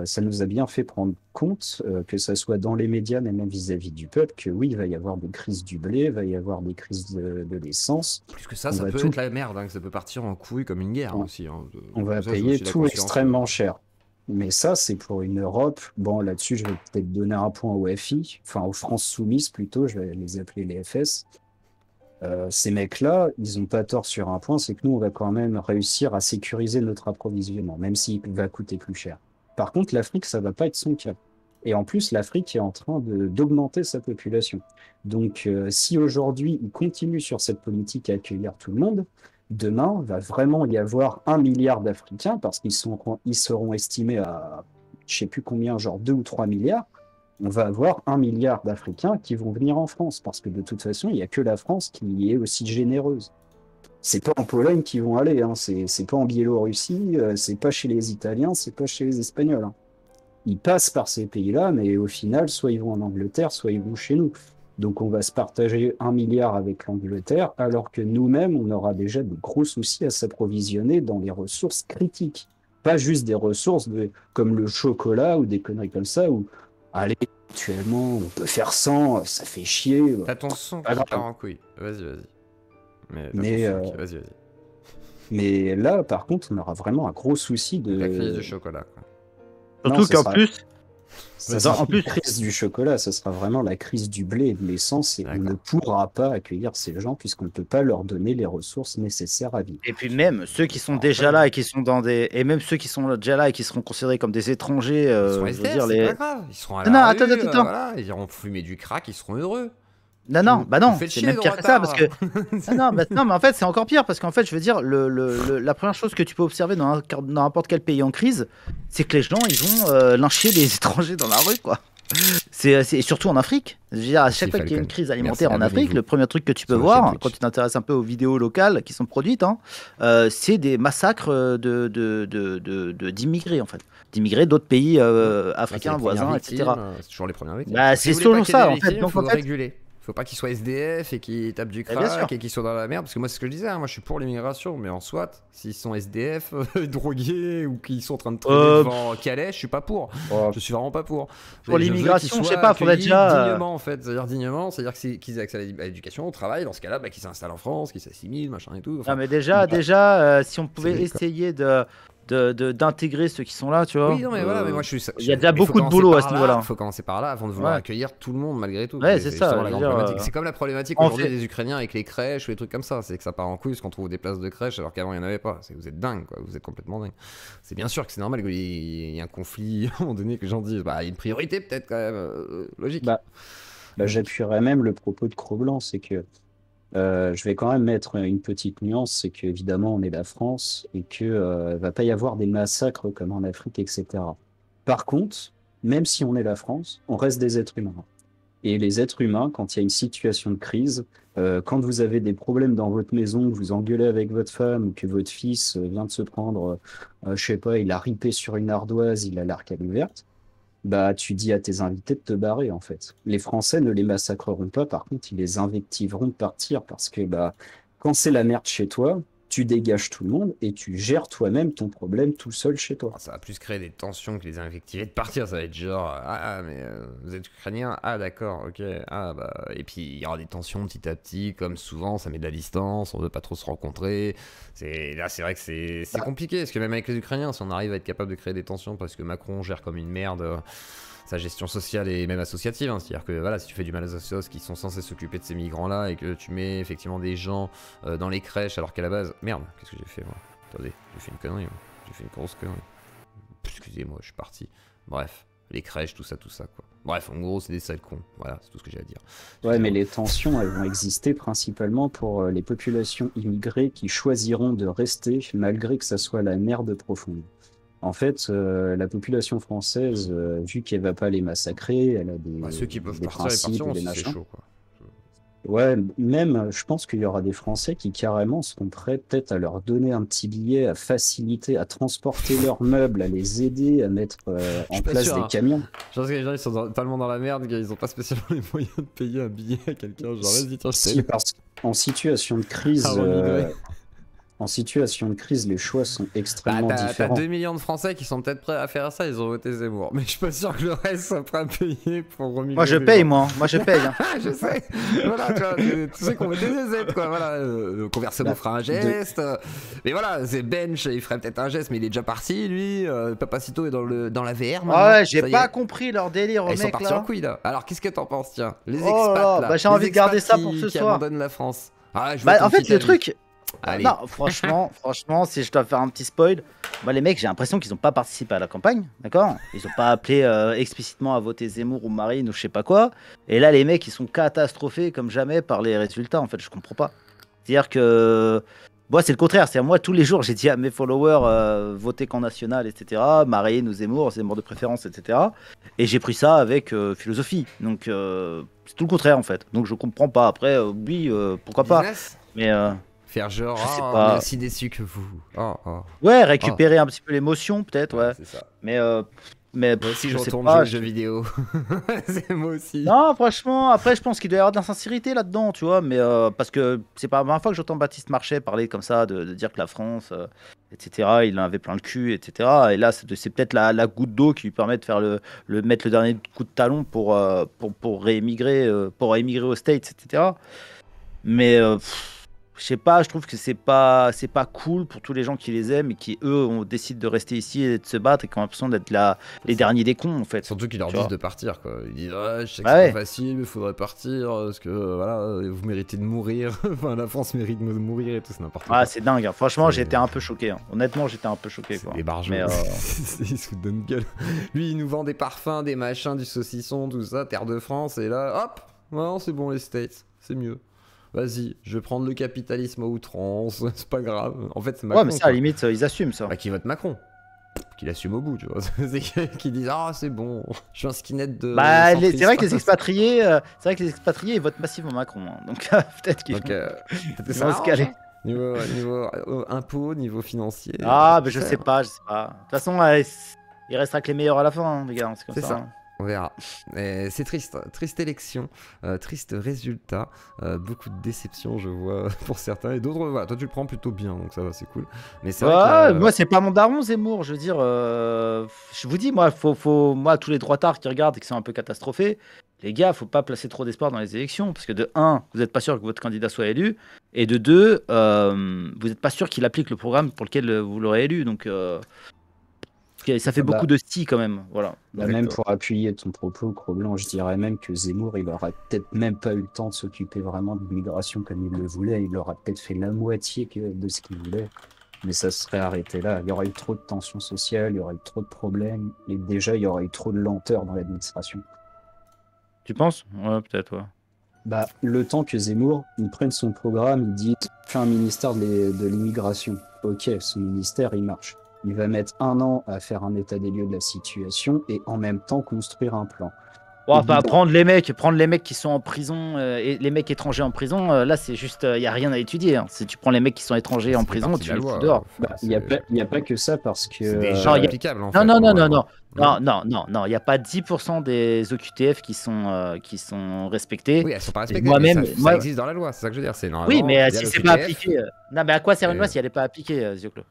ça nous a bien fait prendre compte, que ça soit dans les médias, mais même vis-à-vis du peuple, que oui, il va y avoir des crises du blé, il va y avoir des crises de l'essence.
Plus que ça,
On
ça
va
peut
tout-
être la merde, hein, que ça peut partir en couille comme une guerre
Ouais.
aussi. Hein.
On va
Ça, j'ai
payer
aussi la
tout
conscience.
extrêmement cher. Mais ça, c'est pour une Europe. Bon, là-dessus, je vais peut-être donner un point au FI, enfin aux France Soumises plutôt, je vais les appeler les FS. Ces mecs-là, ils n'ont pas tort sur un point, c'est que nous, on va quand même réussir à sécuriser notre approvisionnement, même s'il va coûter plus cher. Par contre, l'Afrique, ça va pas être son cas. Et en plus, l'Afrique est en train d'augmenter sa population. Donc, si aujourd'hui, ils continuent sur cette politique à accueillir tout le monde, demain, va vraiment y avoir 1 milliard d'Africains, parce ils seront estimés à, je sais plus combien, genre 2 ou 3 milliards. On va avoir 1 milliard d'Africains qui vont venir en France, parce que de toute façon, il n'y a que la France qui est aussi généreuse. C'est pas en Pologne qu'ils vont aller, hein. C'est pas en Biélorussie, c'est pas chez les Italiens, c'est pas chez les Espagnols, hein. Ils passent par ces pays-là, mais au final, soit ils vont en Angleterre, soit ils vont chez nous. Donc on va se partager 1 milliard avec l'Angleterre, alors que nous-mêmes, on aura déjà de gros soucis à s'approvisionner dans les ressources critiques. Pas juste des ressources comme le chocolat ou des conneries comme ça, où, allez, actuellement, on peut faire 100, ça fait chier.
T'as ton son
Pas
qui
grave.
part en couille. Vas-y. Mais, t'as
Mais,
ton son qui- Vas-y.
Mais là, par contre, on aura vraiment un gros souci de...
La crise du chocolat. Quoi.
Non,
surtout
ça
qu'en
sera-
plus,
Ça
Attends,
sera
en plus-
la crise du chocolat, ça sera vraiment la crise du blé et de l'essence, et on
D'accord.
ne pourra pas accueillir ces gens puisqu'on ne peut pas leur donner les ressources nécessaires à vivre.
et puis même ceux qui sont
Alors,
déjà
après,
là et qui sont dans des, et même ceux qui sont déjà là et qui seront considérés comme des étrangers,
Ils seront
je veux
SDF,
dire
c'est
les.
pas grave. Ils seront à
Non,
la
attends,
rue,
attends.
voilà, ils iront fumer du crack, ils seront heureux.
Non, bah non,
Vous faites
c'est
chier,
même
nos
pire que ça
retards,
parce que. Non, mais en fait, c'est encore pire parce qu'en fait, je veux dire, la première chose que tu peux observer dans n'importe quel pays en crise, c'est que les gens, ils vont lyncher les étrangers dans la rue, quoi. C'est surtout en Afrique. Je veux dire, à chaque
Merci,
fois qu'il y a une
Falcon.
crise alimentaire
Merci,
en Afrique,
abonnez-vous
le premier truc que tu peux
sur la
voir,
chaîne Twitch.
quand tu t'intéresses un peu aux vidéos locales qui sont produites, hein, c'est des massacres d'immigrés, en fait. D'immigrés d'autres pays africains, voisins, etc.
C'est toujours les premières victimes.
Bah,
Si
c'est
vous voulez
toujours
pas qu'il y
ça,
ait des
en fait.
victimes,
Donc,
faut
en fait-
réguler. Faut pas qu'ils soient SDF et qu'ils tapent du
Bah, bien sûr.
crack et qu'ils soient dans la merde. Parce que moi, c'est ce que je disais. Hein, moi, je suis pour l'immigration. Mais en soit, s'ils sont SDF, drogués ou qu'ils sont en train de traîner devant Calais, je suis pas pour.
Oh,
Je suis vraiment pas pour.
Pour
Je veux
l'immigration,
qu'ils
je sais
soient
pas, faudrait
accueillis
déjà,
dignement, en fait. C'est-à-dire dignement, c'est-à-dire qu'ils aient accès à l'éducation, au travail. Dans ce cas-là, bah, qu'ils s'installent en France, qu'ils s'assimilent, machin et tout. Enfin,
Non, mais déjà, si on pouvait
logique, quoi.
essayer d'intégrer ceux qui sont là, tu vois.
oui, non, mais voilà, mais moi je suis.
il y a déjà
mais faut
beaucoup de
commencer
boulot à
par
ce
là,
niveau-là.
faut commencer par là avant de vouloir
Ouais.
accueillir tout le monde malgré tout.
Ouais, c'est ça,
justement
je
la
veux
grande
dire,
problématique. C'est comme la problématique
en
aujourd'hui
fait-
des Ukrainiens avec les crèches ou les trucs comme ça. C'est que ça part en couille parce qu'on trouve des places de crèche alors qu'avant il n'y en avait pas. Vous êtes dingue, quoi. Vous êtes complètement dingue. C'est bien sûr que c'est normal qu'il y ait un conflit à un moment donné que les gens disent bah, il y a une priorité peut-être quand même. Logique.
Bah, j'appuierais même le propos de Cro-Blanc, c'est que je vais quand même mettre une petite nuance, c'est qu'évidemment on est la France et que va pas y avoir des massacres comme en Afrique, etc. Par contre, même si on est la France, on reste des êtres humains. Et les êtres humains, quand il y a une situation de crise, quand vous avez des problèmes dans votre maison, que vous engueulez avec votre femme, ou que votre fils vient de se prendre, je sais pas, il a ripé sur une ardoise, il a l'arcade ouverte, bah tu dis à tes invités de te barrer en fait. Les Français ne les massacreront pas, par contre ils les invectiveront de partir parce que bah quand c'est la merde chez toi, tu dégages tout le monde et tu gères toi-même ton problème tout seul chez toi.
Ça va plus créer des tensions que les invectiver de partir. Ça va être genre mais vous êtes ukrainien, d'accord, ok, bah et puis il y aura des tensions petit à petit, comme souvent ça met de la distance, on veut pas trop se rencontrer. C'est vrai que c'est compliqué parce que même avec les Ukrainiens, si on arrive à être capable de créer des tensions parce que Macron gère comme une merde sa gestion sociale et même associative. Hein. C'est-à-dire que voilà, si tu fais du mal aux associations qui sont censés s'occuper de ces migrants-là et que tu mets effectivement des gens dans les crèches alors qu'à la base... Merde, qu'est-ce que j'ai fait moi? Attendez, j'ai fait une connerie. Moi. J'ai fait une grosse connerie. Excusez-moi, je suis parti. Bref, les crèches, tout ça, quoi. Bref, en gros, c'est des sales cons. Voilà, c'est tout ce que j'ai à dire.
Ouais, mais les tensions, elles vont exister principalement pour les populations immigrées qui choisiront de rester malgré que ça soit la merde profonde. En fait, la population française, vu qu'elle va pas les massacrer, elle a des,
ceux qui peuvent
des
partir et
principes,
partir,
des
c'est
machins.
chaud, quoi.
Ouais, même, je pense qu'il y aura des Français qui carrément seront prêts peut-être à leur donner un petit billet, à faciliter, à transporter leurs meubles, à les aider, à mettre en
pas
place
sûr,
des
hein.
camions.
Je pense que les gens ils sont tellement dans la merde qu'ils ont pas spécialement les moyens de payer un billet à quelqu'un. Genre, vas-y, tiens, je
Si,
t'aide.
parce qu'en situation de crise,
À remigrer.
en situation de crise, les choix sont extrêmement
T'as
différents.
2 millions de Français qui sont peut-être prêts à faire ça, ils ont voté Zemmour. Mais je suis pas sûr que le reste soit prêt à payer pour remigrer.
Moi je
les
paye,
gens.
moi je paye. Hein.
Je sais. Voilà, tu vois, tu sais qu'on veut des aides, quoi. Voilà, Conversano
Bah,
fera un geste. Mais voilà, c'est Bench, il ferait peut-être un geste, mais il est déjà parti, lui. Papacito est dans la VR. maintenant.
Ouais, j'ai
Ça y
pas
est.
compris leur délire,
Ils sont
mec
partis en
là.
couille là. Alors qu'est-ce que t'en penses, tiens? Les
Oh
expats
là,
là.
bah, j'ai
Les
envie de garder
expats
ça pour ce
qui
soir.
abandonnent la France. Ah, je veux
Bah,
ton
en fait,
petit
le
avis.
truc.
Allez.
Non, franchement, si je dois faire un petit spoil, bah, les mecs, j'ai l'impression qu'ils ont pas participé à la campagne, d'accord? Ils ont pas appelé explicitement à voter Zemmour ou Marine ou je sais pas quoi. Et là, les mecs, ils sont catastrophés comme jamais par les résultats. En fait, je comprends pas. C'est-à-dire que moi, c'est le contraire. C'est moi tous les jours, j'ai dit à mes followers votez camp national, etc. Marine ou Zemmour de préférence, etc. Et j'ai pris ça avec philosophie. Donc c'est tout le contraire en fait. Donc je comprends pas. Après, oui, pourquoi pas.
Business
Mais
Faire genre,
Je sais
oh,
pas.
on est aussi déçus que vous. Oh, oh.
ouais, récupérer un petit peu l'émotion, peut-être, ouais.
C'est ça.
Mais
Moi aussi, je
sais
retourne
pas,
jouer aux jeux vidéo. C'est moi aussi.
non, franchement, après, je pense qu'il doit y avoir de l'insincérité là-dedans, tu vois. Mais parce que c'est pas la première fois que j'entends Baptiste Marchais parler comme ça, de dire que la France, etc., il en avait plein le cul, etc. Et là, c'est peut-être la goutte d'eau qui lui permet de faire mettre le dernier coup de talon pour réémigrer, pour émigrer aux States, etc. Mais je sais pas, je trouve que c'est pas cool pour tous les gens qui les aiment et qui eux décident de rester ici et de se battre et qui ont l'impression d'être les derniers des cons en fait.
Surtout qu'ils leur
Tu
disent
vois.
de partir, quoi. Ils disent, je sais que
Bah
c'est
ouais.
pas facile, mais il faudrait partir, parce que voilà, vous méritez de mourir. Enfin, la France mérite de mourir et tout, c'est n'importe quoi.
Ah, c'est dingue. Hein. Franchement,
C'est-
j'étais un peu choqué. Hein. Honnêtement, j'étais un peu choqué.
C'est
Quoi.
des barjots.
Mais,
Ils se foutent de notre gueule. Lui, il nous vend des parfums, des machins, du saucisson, tout ça, Terre de France, et là, hop, non, c'est bon, les States, c'est mieux. Vas-y, je vais prendre le capitalisme à outrance, c'est pas grave. En fait, c'est Macron.
ouais, mais ça, à
quoi.
la limite, ils assument ça.
Bah, qui vote Macron. Qu'il assume au bout, tu vois. C'est qu'ils disent, ah, c'est bon, je suis un skinhead de.
Bah,
centriste.
c'est vrai que les expatriés, ils votent massivement Macron. Hein. Donc, peut-être qu'ils
Donc,
vont
ça
se caler.
Niveau impôt, niveau financier.
Ah, mais je
ça,
sais pas. De toute façon, il restera que les meilleurs à la fin, hein, les gars. C'est comme
C'est
ça.
ça.
Hein.
On verra. C'est triste élection, triste résultat, beaucoup de déception, je vois, pour certains. Et d'autres, voilà, toi tu le prends plutôt bien, donc ça va, c'est cool. Mais c'est vrai que là,
Moi, c'est pas mon daron, Zemmour. Je veux dire, je vous dis, moi, moi, tous les droitards qui regardent et qui sont un peu catastrophés, les gars, faut pas placer trop d'espoir dans les élections. Parce que de 1, vous n'êtes pas sûr que votre candidat soit élu. Et de 2, vous n'êtes pas sûr qu'il applique le programme pour lequel vous l'aurez élu. Donc, ça fait beaucoup de si quand même. Voilà.
Bah, même pour appuyer ton propos, Cro-Blanc, je dirais même que Zemmour, il aurait peut-être même pas eu le temps de s'occuper vraiment de l'immigration comme il le voulait. Il aurait peut-être fait la moitié de ce qu'il voulait. Mais ça serait arrêté là. Il y aurait eu trop de tensions sociales, il y aurait eu trop de problèmes. Et déjà, il y aurait eu trop de lenteur dans l'administration.
Tu penses? Ouais, peut-être, ouais.
Bah, le temps que Zemmour, il prenne son programme, il dit « fais un ministère de l'immigration ». Ok, son ministère, il marche. Il va mettre 1 an à faire un état des lieux de la situation et en même temps construire un plan.
Bon, enfin, prendre les mecs qui sont en prison et les mecs étrangers en prison, là, c'est juste, il y a rien à étudier. Hein. Si tu prends les mecs qui sont étrangers en prison, tu les fous dehors.
Il y a pas que ça parce que...
C'est des gens applicables, en fait.
Non, il n'y a pas 10% des OQTF qui sont respectés.
Oui, elles sont pas respectées.
Moi-même,
ça existe dans la loi, c'est ça que je veux dire.
Oui, mais si c'est pas
l'OQTF.
appliqué. Non, mais à quoi sert une loi si elle n'est pas appliquée, Zioclo?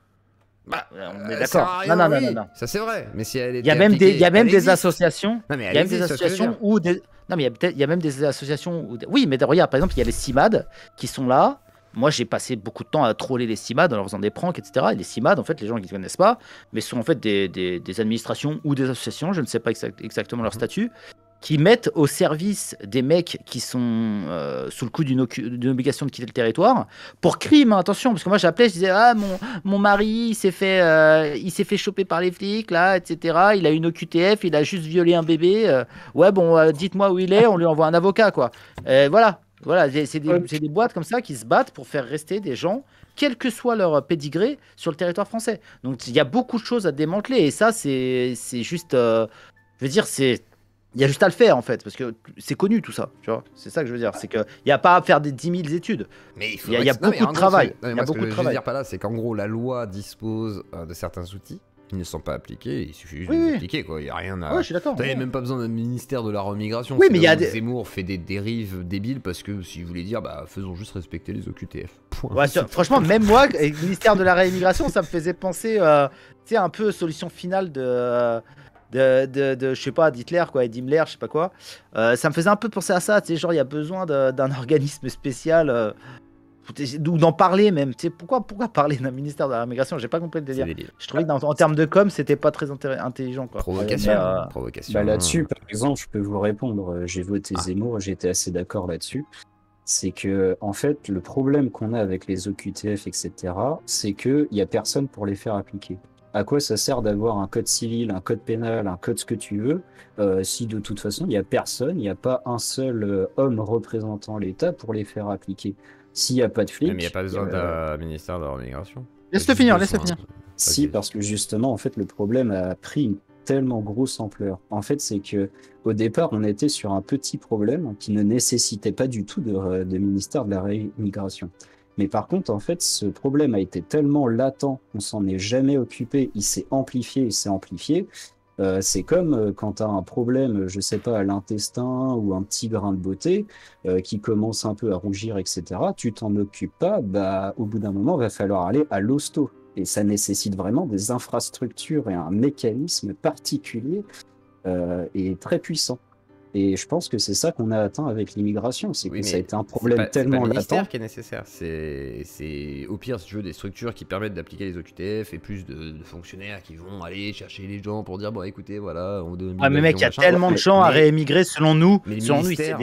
Bah,
on est
ça sert
d'accord.
à rien,
Non.
oui. Ça c'est vrai, mais si elle
Il y a
était
même
appliquée,
des
elle existe.
associations.
Non, mais
Il
elle
y a même des
existe, c'est ce que je veux
associations
dire.
où des. Non, mais il y a même des associations où. Oui, mais regarde, par exemple, il y a les CIMAD qui sont là Moi, j'ai passé beaucoup de temps à troller les CIMAD en leur faisant des pranks, etc. Et les CIMAD, en fait, les gens qui ne connaissent pas, mais sont en fait des administrations ou des associations, je ne sais pas exactement leur statut, qui mettent au service des mecs qui sont sous le coup d'une obligation de quitter le territoire pour crime, hein, attention, parce que moi j'appelais, je disais mon mari il s'est fait choper par les flics là, etc. Il a une OQTF, il a juste violé un bébé. Ouais bon, dites-moi où il est, on lui envoie un avocat quoi. Voilà, c'est des boîtes comme ça qui se battent pour faire rester des gens, quel que soit leur pédigré, sur le territoire français. Donc il y a beaucoup de choses à démanteler et ça c'est juste, je veux dire il y a juste à le faire en fait, parce que c'est connu tout ça, tu vois. C'est ça que je veux dire, c'est qu'il n'y a pas à faire des 10 000 études.
Mais
il y a beaucoup de travail.
Ce que je veux dire par là, c'est qu'en gros, la loi dispose de certains outils qui ne sont pas appliqués, il suffit juste de les appliquer, quoi. Il n'y a rien à.
Ouais, je suis d'accord.
Vous n'avez même pas besoin d'un ministère de la remigration.
Oui, mais il y a des.
Zemmour fait des dérives débiles parce que si vous voulez dire, bah faisons juste respecter les OQTF. Point.
Ouais, franchement, même moi, avec le ministère de la réimmigration, ça me faisait penser, tu sais, un peu solution finale je sais pas, d'Hitler, quoi, et d'Himmler, je sais pas quoi. Ça me faisait un peu penser à ça, tu sais, genre, il y a besoin d'un organisme spécial, ou d'en parler même, tu sais, pourquoi parler d'un ministère de la migration, j'ai pas compris le délire. Je trouvais qu'en termes de com, c'était pas très intelligent, quoi.
Provocation.
Bah, là-dessus, par exemple, je peux vous répondre, j'ai voté Zemmour, j'étais assez d'accord là-dessus. C'est que, en fait, le problème qu'on a avec les OQTF, etc., c'est qu'il y a personne pour les faire appliquer. À quoi ça sert d'avoir un code civil, un code pénal, un code ce que tu veux, si de toute façon, il n'y a personne, il n'y a pas un seul homme représentant l'État pour les faire appliquer. S'il n'y a pas de flic...
Mais il n'y a pas besoin d'un ministère de la remigration.
Laisse-le finir.
Si, parce que justement, en fait, le problème a pris une tellement grosse ampleur. En fait, c'est que au départ, on était sur un petit problème qui ne nécessitait pas du tout de ministère de la réimmigration. Mais par contre, en fait, ce problème a été tellement latent, on s'en est jamais occupé, il s'est amplifié. C'est comme quand tu as un problème, je sais pas, à l'intestin ou un petit grain de beauté qui commence un peu à rougir, etc. Tu t'en occupes pas, bah, au bout d'un moment, il va falloir aller à l'hosto. Et ça nécessite vraiment des infrastructures et un mécanisme particulier et très puissant. Et je pense que c'est ça qu'on a atteint avec l'immigration, c'est que ça a été un problème tellement latent.
C'est pas le ministère qui est nécessaire, c'est au pire si tu veux des structures qui permettent d'appliquer les OQTF et plus de fonctionnaires qui vont aller chercher les gens pour dire bon écoutez voilà on donne.
Ouais mais mec il y a tellement de gens à réémigrer selon nous,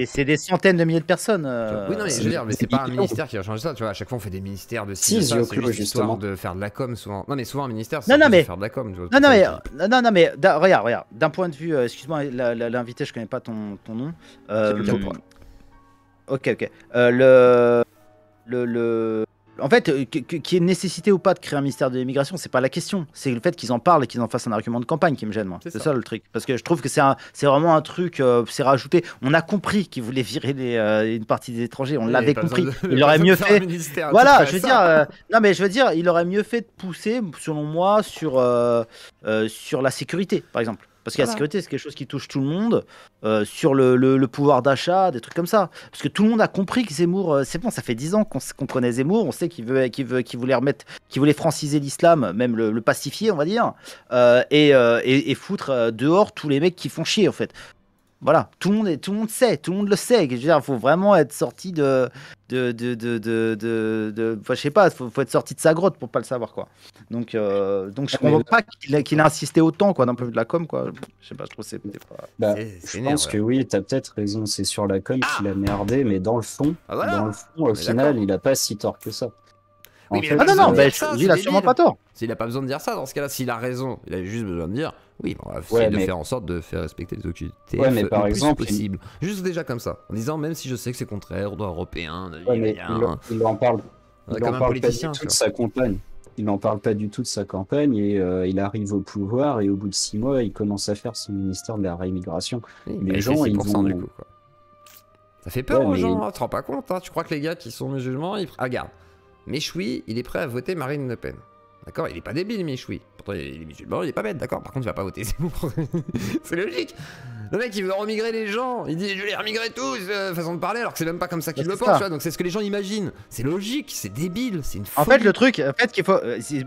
c'est des centaines de milliers de personnes.
Oui non mais je veux dire mais c'est pas un ministère qui va changer ça, tu vois à chaque fois on fait des ministères de c'est juste histoire de faire de la com souvent. Non mais souvent un ministère c'est de faire de la com.
Non mais regarde d'un point de vue excuse-moi l'invité je connais pas ton nom. Ok. En fait, qu'il y ait nécessité ou pas de créer un ministère de l'immigration, c'est pas la question. C'est le fait qu'ils en parlent et qu'ils en fassent un argument de campagne qui me gêne, moi. C'est ça le truc. Parce que je trouve que c'est vraiment un truc, c'est rajouté. On a compris qu'ils voulaient virer une partie des étrangers. On l'avait compris. Il aurait mieux fait. Voilà, je veux dire. Non, mais je veux dire, il aurait mieux fait de pousser, selon moi, sur la sécurité, par exemple. Parce que la sécurité, c'est quelque chose qui touche tout le monde, sur le pouvoir d'achat, des trucs comme ça. Parce que tout le monde a compris que Zemmour, c'est bon, ça fait 10 ans qu'on connaît Zemmour, on sait qu'il voulait franciser l'islam, même le pacifier, on va dire, et foutre dehors tous les mecs qui font chier, en fait. Voilà, tout le monde le sait. Je veux dire, il faut vraiment être sorti enfin, je sais pas, faut être sorti de sa grotte pour pas le savoir, quoi. Donc je comprends pas qu'il a insisté autant, quoi, d'un point de vue de la com, quoi. Je sais pas, je trouve que c'était pas.
Bah, je pense que oui, t'as peut-être raison, c'est sur la com qu'il a merdé, mais dans le fond, au final, il a pas si tort que ça.
Oui,
il a sûrement pas tort.
S'il a pas besoin de dire ça, dans ce cas-là, s'il a raison, il a juste besoin de dire oui, on va essayer de faire en sorte de faire respecter les OQTF
mais par exemple,
possible. Juste déjà comme ça, en disant même si je sais que c'est contraire au droit européen,
il en parle
comme un politicien.
Pas du tout de sa campagne. Il n'en parle pas du tout de sa campagne et il arrive au pouvoir et au bout de 6 mois, il commence à faire son ministère de la réimmigration. Les gens, ils vont...
du coup, quoi. Ça fait peur aux gens, tu te rends pas compte, hein. Tu crois que les gars qui sont musulmans, regarde. Méchoui, il est prêt à voter Marine Le Pen. D'accord, il est pas débile, Méchoui. Pourtant, il est musulman, il est pas bête, d'accord. Par contre, il va pas voter Zemmour. C'est logique. Le mec, il veut remigrer les gens. Il dit, je vais les remigrer tous, façon de parler, alors que c'est même pas comme ça qu'il le pense, tu vois. Donc, c'est ce que les gens imaginent. C'est logique, c'est débile, c'est une folie.
En fait, le truc, qu'il faut.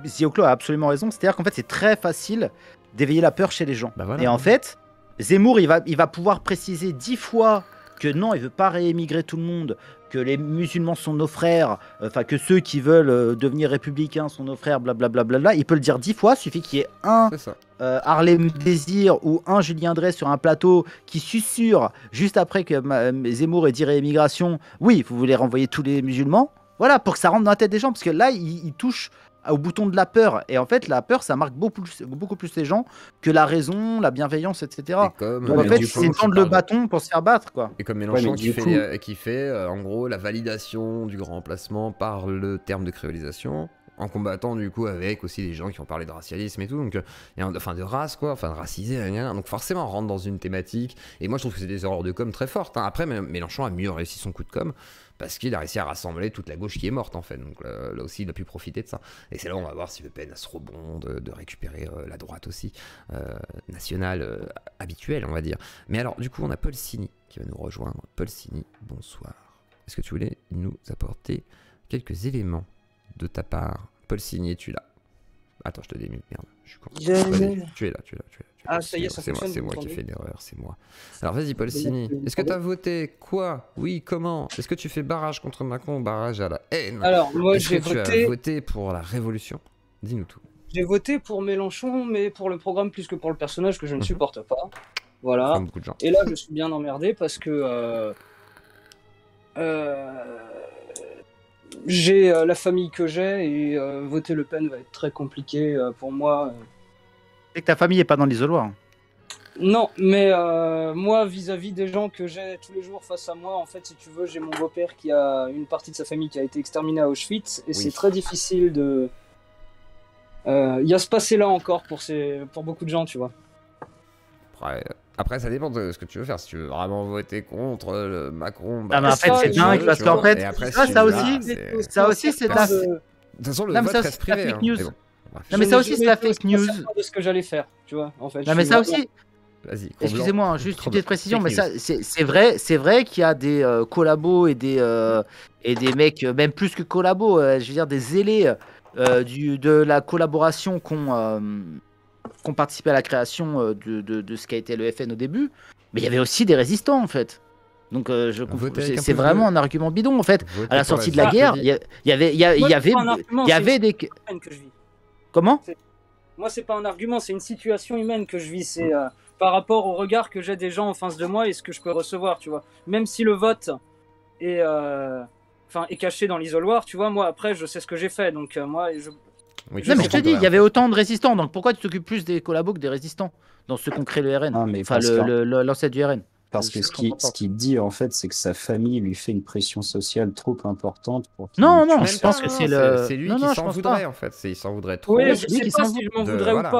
Zioclo a absolument raison. C'est-à-dire qu'en fait, c'est très facile d'éveiller la peur chez les gens.
Bah voilà.
Et en fait, Zemmour, il va pouvoir préciser 10 fois que non, il veut pas réémigrer tout le monde, que les musulmans sont nos frères, enfin que ceux qui veulent devenir républicains sont nos frères, blablabla, il peut le dire 10 fois, suffit qu'il y ait un Harlem Désir ou un Julien Drey sur un plateau qui susurre juste après que Zemmour ait dit réémigration, oui, vous voulez renvoyer tous les musulmans, voilà, pour que ça rentre dans la tête des gens, parce que là, il touche au bouton de la peur, et en fait la peur ça marque beaucoup plus les gens que la raison, la bienveillance, etc. Donc en fait c'est tendre le bâton pour se faire battre, quoi.
Et comme Mélenchon qui fait en gros la validation du grand remplacement par le terme de créolisation, en combattant du coup avec aussi des gens qui ont parlé de racialisme et tout, donc enfin de race quoi, enfin de racisé, donc forcément on rentre dans une thématique, et moi je trouve que c'est des erreurs de com très fortes, hein. Après Mélenchon a mieux réussi son coup de com, parce qu'il a réussi à rassembler toute la gauche qui est morte en fait, donc là aussi il a pu profiter de ça, et c'est là où on va voir si Le Pen a ce rebond de récupérer la droite aussi, nationale habituelle on va dire. Mais alors du coup on a Paul Sini qui va nous rejoindre. Paul Sini, bonsoir. Est-ce que tu voulais nous apporter quelques éléments de ta part? Paul Sini, es-tu là? Attends, je te démute, merde, je suis con. Tu es là.
Ah, ça y est, ça fonctionne.
C'est moi qui ai fait l'erreur, c'est moi. Alors vas-y, Paul Sini, est-ce que tu as voté? Quoi? Oui, comment? Est-ce que tu fais barrage contre Macron ou barrage à la haine?
Alors, moi, j'ai
voté... Est-ce que tu as voté pour la révolution? Dis-nous tout.
J'ai voté pour Mélenchon, mais pour le programme plus que pour le personnage que je ne supporte pas. Voilà.
Comme beaucoup de gens.
Et là, je suis bien emmerdé parce que j'ai la famille que j'ai et voter Le Pen va être très compliqué pour moi.
C'est que ta famille est pas dans l'isoloir.
Non, mais moi, vis-à-vis des gens que j'ai tous les jours face à moi, en fait, si tu veux, j'ai mon beau-père qui a une partie de sa famille qui a été exterminée à Auschwitz, et c'est très difficile de... Il y a ce passé-là encore pour beaucoup de gens, tu vois.
Après, ça dépend de ce que tu veux faire. Si tu veux vraiment voter contre le Macron...
Ah, mais en fait, c'est dingue, parce qu'en fait, ça aussi, c'est de la...
De toute façon, le vote reste privé.
Fake news. Non mais ça aussi c'est la fake news.
De ce que j'allais faire, tu vois, en fait.
Non mais ça aussi. Excusez-moi, juste une petite précision, mais ça c'est vrai qu'il y a des collabos et des mecs, même plus que collabos, je veux dire des zélés de la collaboration qu'on participé à la création de ce qu'a été le FN au début, mais il y avait aussi des résistants en fait. Donc c'est vraiment un argument bidon en fait. À la sortie de la guerre, il y avait des... Comment?
Moi, c'est pas un argument, c'est une situation humaine que je vis. C'est par rapport au regard que j'ai des gens en face de moi et ce que je peux recevoir, tu vois. Même si le vote est caché dans l'isoloir, tu vois, moi, après, je sais ce que j'ai fait. Donc, moi,
non, mais je te dis, il y avait autant de résistants. Donc, pourquoi tu t'occupes plus des collabos que des résistants dans ceux qu'on crée le RN? Enfin, l'ancêtre du RN.
Parce que ce qu'il dit, en fait, c'est que sa famille lui fait une pression sociale trop importante pour...
Non, je pense que c'est le...
C'est lui qui s'en voudrait, en fait. Il s'en voudrait trop.
Oui, je sais pas si je m'en voudrais ou pas.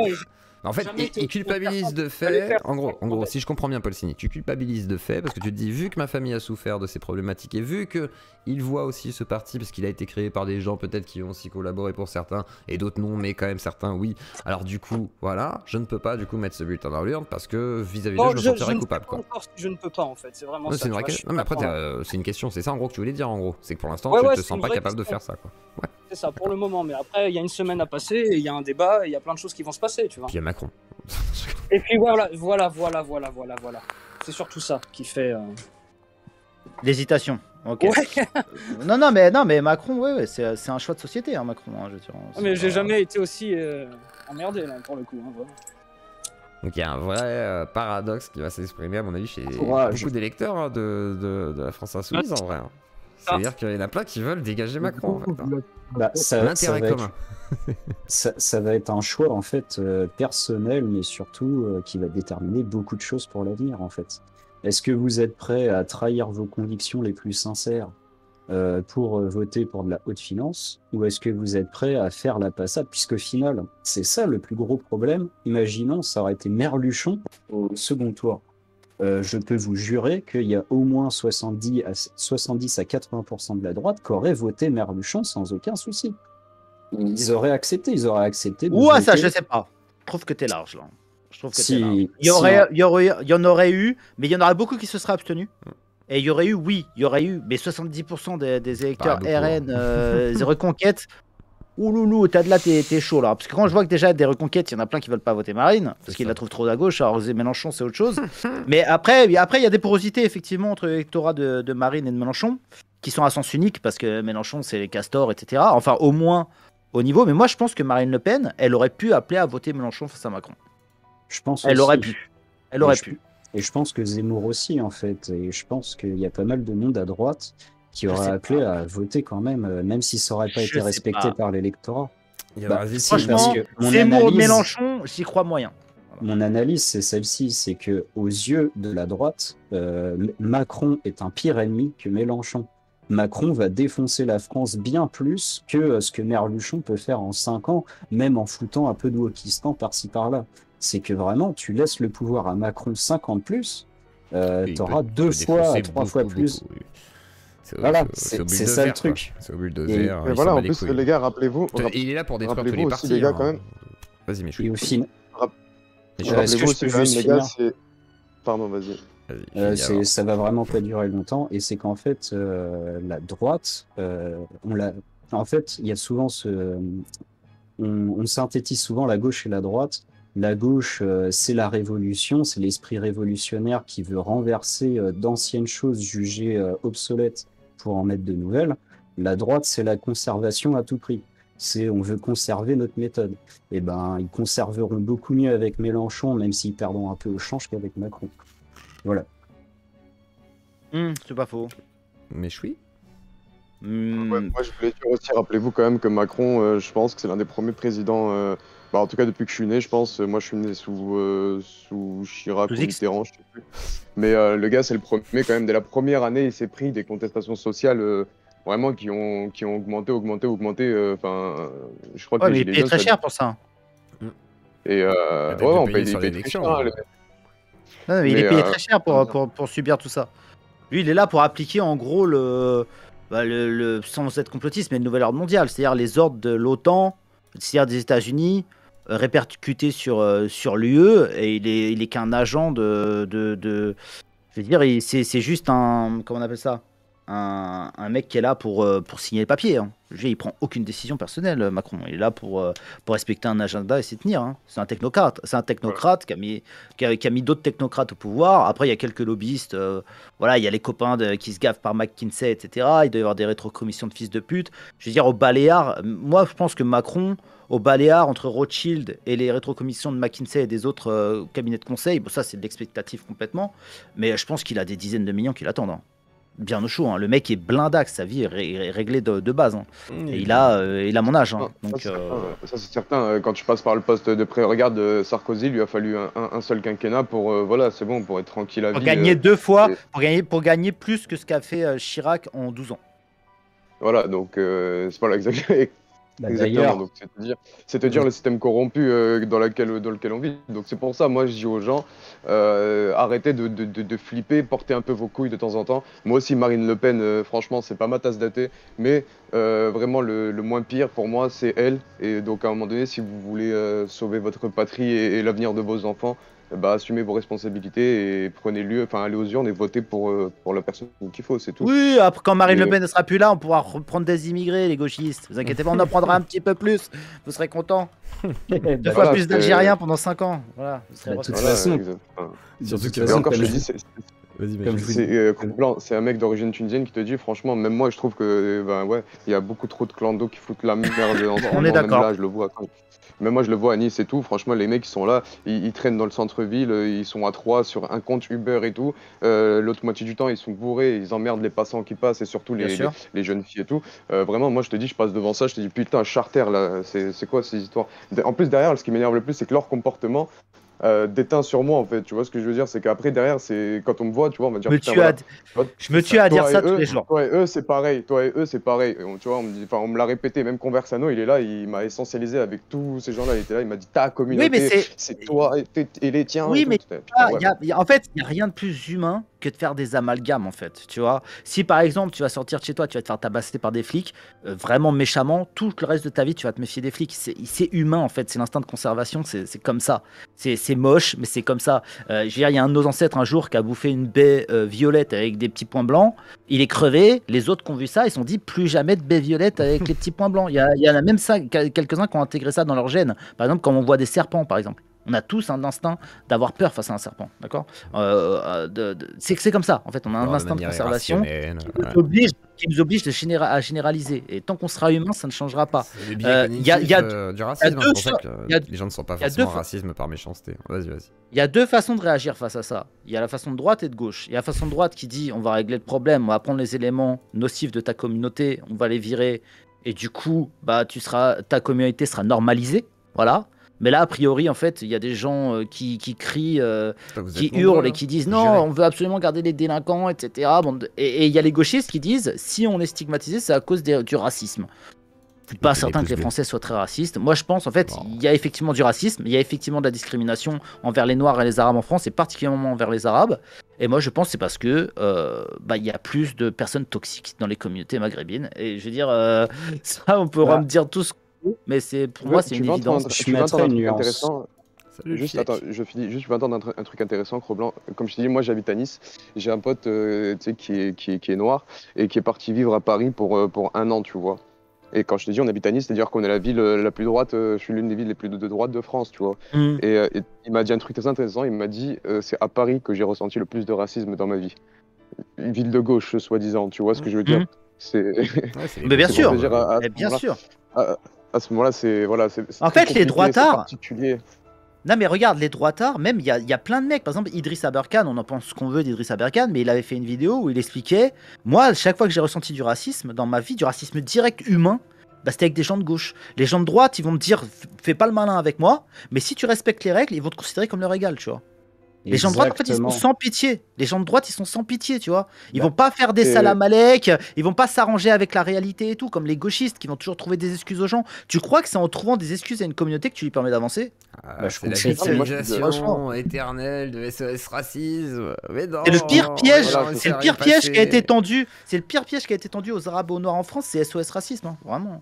En fait, il culpabilise de fait. En gros, si je comprends bien, Paul Sini, tu culpabilises de fait parce que tu te dis, vu que ma famille a souffert de ces problématiques et vu qu'il voit aussi ce parti, parce qu'il a été créé par des gens peut-être qui ont aussi collaboré pour certains et d'autres non, mais quand même certains oui. Alors du coup, voilà, je ne peux pas du coup mettre ce bulletin dans l'urne parce que vis-à-vis d'eux, je me sentirais coupable. Quoi.
Je ne peux pas en fait, c'est vraiment ça.
Non, mais après, c'est une question, c'est ça en gros que tu voulais dire en gros. C'est que pour l'instant, tu ne te sens pas capable de faire ça. Quoi. Ouais.
C'est ça pour le moment, mais après, il y a une semaine à passer, et il y a un débat, et il y a plein de choses qui vont se passer, tu vois.
Puis il y a Macron.
Et puis voilà. C'est surtout ça qui fait...
L'hésitation. Ok. Ouais. non, mais Macron, ouais, c'est un choix de société, hein, Macron. Hein, je veux dire,
mais j'ai jamais été aussi emmerdé, là, pour le coup. Hein, vraiment.
Donc il y a un vrai paradoxe qui va s'exprimer, à mon avis, chez beaucoup d'électeurs hein, de la France Insoumise, en vrai. Hein. C'est-à-dire qu'il y en a plein qui veulent dégager Macron, en fait. Hein. L'intérêt commun.
Ça va être un choix, en fait, personnel, mais surtout qui va déterminer beaucoup de choses pour l'avenir, en fait. Est-ce que vous êtes prêt à trahir vos convictions les plus sincères pour voter pour de la haute finance, ou est-ce que vous êtes prêt à faire la passade, puisqu'au final, c'est ça le plus gros problème. Imaginons, ça aurait été Merluchon au second tour. Je peux vous jurer qu'il y a au moins 70 à 80% de la droite qui auraient voté Merluchon sans aucun souci. Ils auraient accepté de
voter. Ça, je sais pas. Je trouve que t'es large, là. Je trouve que t'es large. Il y en aurait eu, mais il y en aurait beaucoup qui se seraient abstenus. Et il y aurait eu, mais 70% des électeurs RN, Reconquête, ouh loulou, t'as de là, t'es chaud là. Parce que quand je vois que déjà des reconquêtes, il y en a plein qui veulent pas voter Marine, parce qu'ils la trouvent trop à gauche. Alors Mélenchon, c'est autre chose. Mais après, il y a des porosités effectivement entre l'électorat de Marine et de Mélenchon, qui sont à sens unique, parce que Mélenchon, c'est les castors, etc. Enfin, au moins au niveau. Mais moi, je pense que Marine Le Pen, elle aurait pu appeler à voter Mélenchon face à Macron.
Je pense
Elle
aussi.
aurait pu. Elle aurait pu.
Et je pense que Zemmour aussi, en fait. Et je pense qu'il y a pas mal de monde à droite qui aurait appelé à voter quand même si ça n'aurait pas été respecté par l'électorat.
Franchement, Zemmour, Mélenchon, j'y crois moyen.
Mon analyse, c'est celle-ci, c'est que aux yeux de la droite, Macron est un pire ennemi que Mélenchon. Macron va défoncer la France bien plus que ce que Merluchon peut faire en 5 ans, même en foutant un peu de wokistan par-ci par-là. C'est que vraiment, tu laisses le pouvoir à Macron 5 ans de plus, t'auras 2 fois, 3 fois plus. Voilà, c'est ça le truc.
C'est au bulldozer.
Mais voilà, en plus, les gars, rappelez-vous.
Il est là pour détruire tous les partis.
Les gars, quand même.
Vas-y, mais je
suis. Et au final.
Rappelez-vous aussi, quand même, les gars, c'est. Pardon, vas-y.
Ça va vraiment pas durer longtemps. Et c'est qu'en fait, la droite, en fait, il y a souvent on synthétise souvent la gauche et la droite. La gauche, c'est la révolution, c'est l'esprit révolutionnaire qui veut renverser d'anciennes choses jugées obsolètes pour en mettre de nouvelles. La droite, c'est la conservation à tout prix. On veut conserver notre méthode. Et ben, ils conserveront beaucoup mieux avec Mélenchon, même s'ils perdront un peu au change qu'avec Macron. Voilà.
C'est pas faux.
Mais je suis.
Ouais, moi, je voulais dire aussi, rappelez-vous quand même que Macron, je pense que c'est l'un des premiers présidents. En tout cas, depuis que je suis né, je pense. Moi, je suis né sous Chirac ou Mitterrand, je sais plus. Mais le gars, c'est le premier quand même. Dès la première année, il s'est pris des contestations sociales vraiment qui ont augmenté. Je crois que
mais il paye très cher pour ça.
Et on paye très cher.
Il est payé très cher pour subir tout ça. Lui, il est là pour appliquer en gros sans être complotiste, mais le nouvel ordre mondial, c'est-à-dire les ordres de l'OTAN, c'est-à-dire des États-Unis, répercutés sur l'UE, et il est qu'un agent je veux dire, c'est juste comment on appelle ça, un mec qui est là pour signer les papiers. Hein. Il prend aucune décision personnelle, Macron. Il est là pour respecter un agenda et s'y tenir. Hein. C'est un technocrate. C'est un technocrate qui a mis d'autres technocrates au pouvoir. Après, il y a quelques lobbyistes. Voilà, il y a les copains qui se gavent par McKinsey, etc. Il doit y avoir des rétrocommissions de fils de pute. Je veux dire, au Baléares, moi, je pense que Macron, au Baléares, entre Rothschild et les rétrocommissions de McKinsey et des autres cabinets de conseil, bon, ça, c'est de l'expectative complètement. Mais je pense qu'il a des dizaines de millions qui l'attendent. Hein. Bien au chaud, hein. Le mec est blindax, sa vie est réglée de base. Hein. Et il a mon âge. Hein. Donc,
ça, c'est certain. Quand tu passes par le poste de pré-regarde, Sarkozy, il lui a fallu un seul quinquennat pour, voilà, c'est bon, pour être tranquille à vie.
Pour gagner 2 fois, pour gagner plus que ce qu'a fait Chirac en 12 ans.
Voilà, donc c'est pas l'exagérer. Exactement, donc c'est te dire le système corrompu dans lequel on vit. Donc c'est pour ça, moi je dis aux gens, arrêtez de flipper, portez un peu vos couilles de temps en temps. Moi aussi Marine Le Pen, franchement c'est pas ma tasse de thé, mais vraiment le moins pire pour moi c'est elle. Et donc à un moment donné, si vous voulez sauver votre patrie et l'avenir de vos enfants, assumez vos responsabilités et allez aux urnes et votez pour la personne qu'il faut, c'est tout.
Oui, après quand Marine Le Pen ne sera plus là, on pourra reprendre des immigrés, les gauchistes. Vous inquiétez pas, on en prendra un petit peu plus. Vous serez contents. 2 fois plus d'Algériens pendant 5 ans. Voilà.
De toute façon.
Surtout que encore, je te dis, c'est un mec d'origine tunisienne qui te dit, franchement, même moi, je trouve que il y a beaucoup trop de clandos qui foutent la merde en ce moment.
On est d'accord.
Là, je le vois. Même moi, je le vois à Nice et tout. Franchement, les mecs, ils sont là, ils traînent dans le centre-ville, ils sont à 3 sur un compte Uber et tout. L'autre moitié du temps, ils sont bourrés, ils emmerdent les passants qui passent et surtout les jeunes filles et tout. Vraiment, moi, je te dis, je passe devant ça, je te dis, putain, Charter, là, c'est quoi ces histoires? En plus, derrière, ce qui m'énerve le plus, c'est que leur comportement déteint sur moi, en fait. Tu vois ce que je veux dire? C'est qu'après, derrière, c'est quand on me voit, tu vois, on va dire.
Je me tue à dire ça tous les jours.
Toi et eux, c'est pareil. Tu vois, on me l'a répété. Même Conversano, il est là, il m'a essentialisé avec tous ces gens-là. Il était là, il m'a dit ta communauté, c'est toi et les tiens.
Oui, mais en fait, il n'y a rien de plus humain que de faire des amalgames, en fait. Tu vois, si par exemple, tu vas sortir de chez toi, tu vas te faire tabasser par des flics, vraiment méchamment, tout le reste de ta vie, tu vas te méfier des flics. C'est humain, en fait. C'est l'instinct de conservation. C'est comme ça. C'est c'est moche, mais c'est comme ça. Je veux dire, il y a un de nos ancêtres un jour qui a bouffé une baie violette avec des petits points blancs. Il est crevé. Les autres qui ont vu ça, ils se sont dit plus jamais de baie violette avec les petits points blancs. Il y en a même ça, quelques-uns qui ont intégré ça dans leur gène. Par exemple, quand on voit des serpents, par exemple. On a tous un instinct d'avoir peur face à un serpent, d'accord c'est comme ça, en fait, on a un instinct de conservation qui nous oblige à généraliser. Et tant qu'on sera humain, ça ne changera pas.
C'est le biais cognitif du racisme, c'est pour ça que les gens ne sont pas forcément racisme par méchanceté. Vas-y.
Il y a deux façons de réagir face à ça. Il y a la façon de droite et de gauche. Il y a la façon de droite qui dit on va régler le problème, on va prendre les éléments nocifs de ta communauté, on va les virer, et du coup, ta communauté sera normalisée, voilà. Mais là, a priori, en fait, il y a des gens qui crient, qui hurlent et qui disent non, on veut absolument garder les délinquants, etc. Et il y a les gauchistes qui disent si on est stigmatisé, c'est à cause du racisme. Je suis pas certain que les Français soient très racistes. Moi, je pense, en fait, il y a effectivement du racisme, il y a effectivement de la discrimination envers les Noirs et les Arabes en France, et particulièrement envers les Arabes. Et moi, je pense que c'est parce que il y a plus de personnes toxiques dans les communautés maghrébines. Et je veux dire, ça, on pourra me dire tout ce mais pour moi, c'est une évidence.
Je vais entendre un truc intéressant. Attends, je finis. Juste, je vais entendre un truc intéressant, Cro-Blanc. Comme je t'ai dit, moi, j'habite à Nice. J'ai un pote qui est noir et qui est parti vivre à Paris pour 1 an, tu vois. Et quand je te dis on habite à Nice, c'est-à-dire qu'on est la ville la plus droite, je suis l'une des villes les plus de droite de France, tu vois. Et il m'a dit un truc très intéressant, il m'a dit c'est à Paris que j'ai ressenti le plus de racisme dans ma vie. Une ville de gauche, soi-disant, tu vois ce que je veux dire.
Mais bien sûr, bien sûr.
À ce moment-là, c'est
en fait, les droitards.
Particulier.
Non, mais regarde, les droitards, même, il y a plein de mecs. Par exemple, Idriss Aberkan, on en pense ce qu'on veut d'Idriss Aberkan, mais il avait fait une vidéo où il expliquait moi, chaque fois que j'ai ressenti du racisme dans ma vie, du racisme direct humain, c'était avec des gens de gauche. Les gens de droite, ils vont me dire fais pas le malin avec moi, mais si tu respectes les règles, ils vont te considérer comme leur égal, tu vois. Les gens de droite, en fait, ils sont sans pitié. Les gens de droite, ils sont sans pitié, tu vois. Ils vont pas faire des salam alek, ils vont pas s'arranger avec la réalité et tout, comme les gauchistes qui vont toujours trouver des excuses aux gens. Tu crois que c'est en trouvant des excuses à une communauté que tu lui permets d'avancer?
C'est la victimisation éternelle de SOS racisme.
C'est le pire piège. C'est le pire piège qui a été tendu. C'est le pire piège qui a été tendu aux Arabes et aux Noirs en France. C'est SOS racisme, hein, vraiment.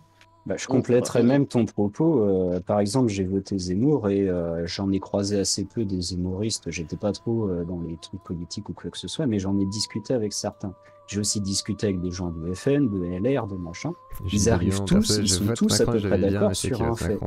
Je compléterais même ton propos. Par exemple, j'ai voté Zemmour et j'en ai croisé assez peu des zémouristes. J'étais pas trop dans les trucs politiques ou quoi que ce soit, mais j'en ai discuté avec certains. J'ai aussi discuté avec des gens de FN, de LR, de machin. Ils arrivent tous, ils sont tous à peu près d'accord sur un fait.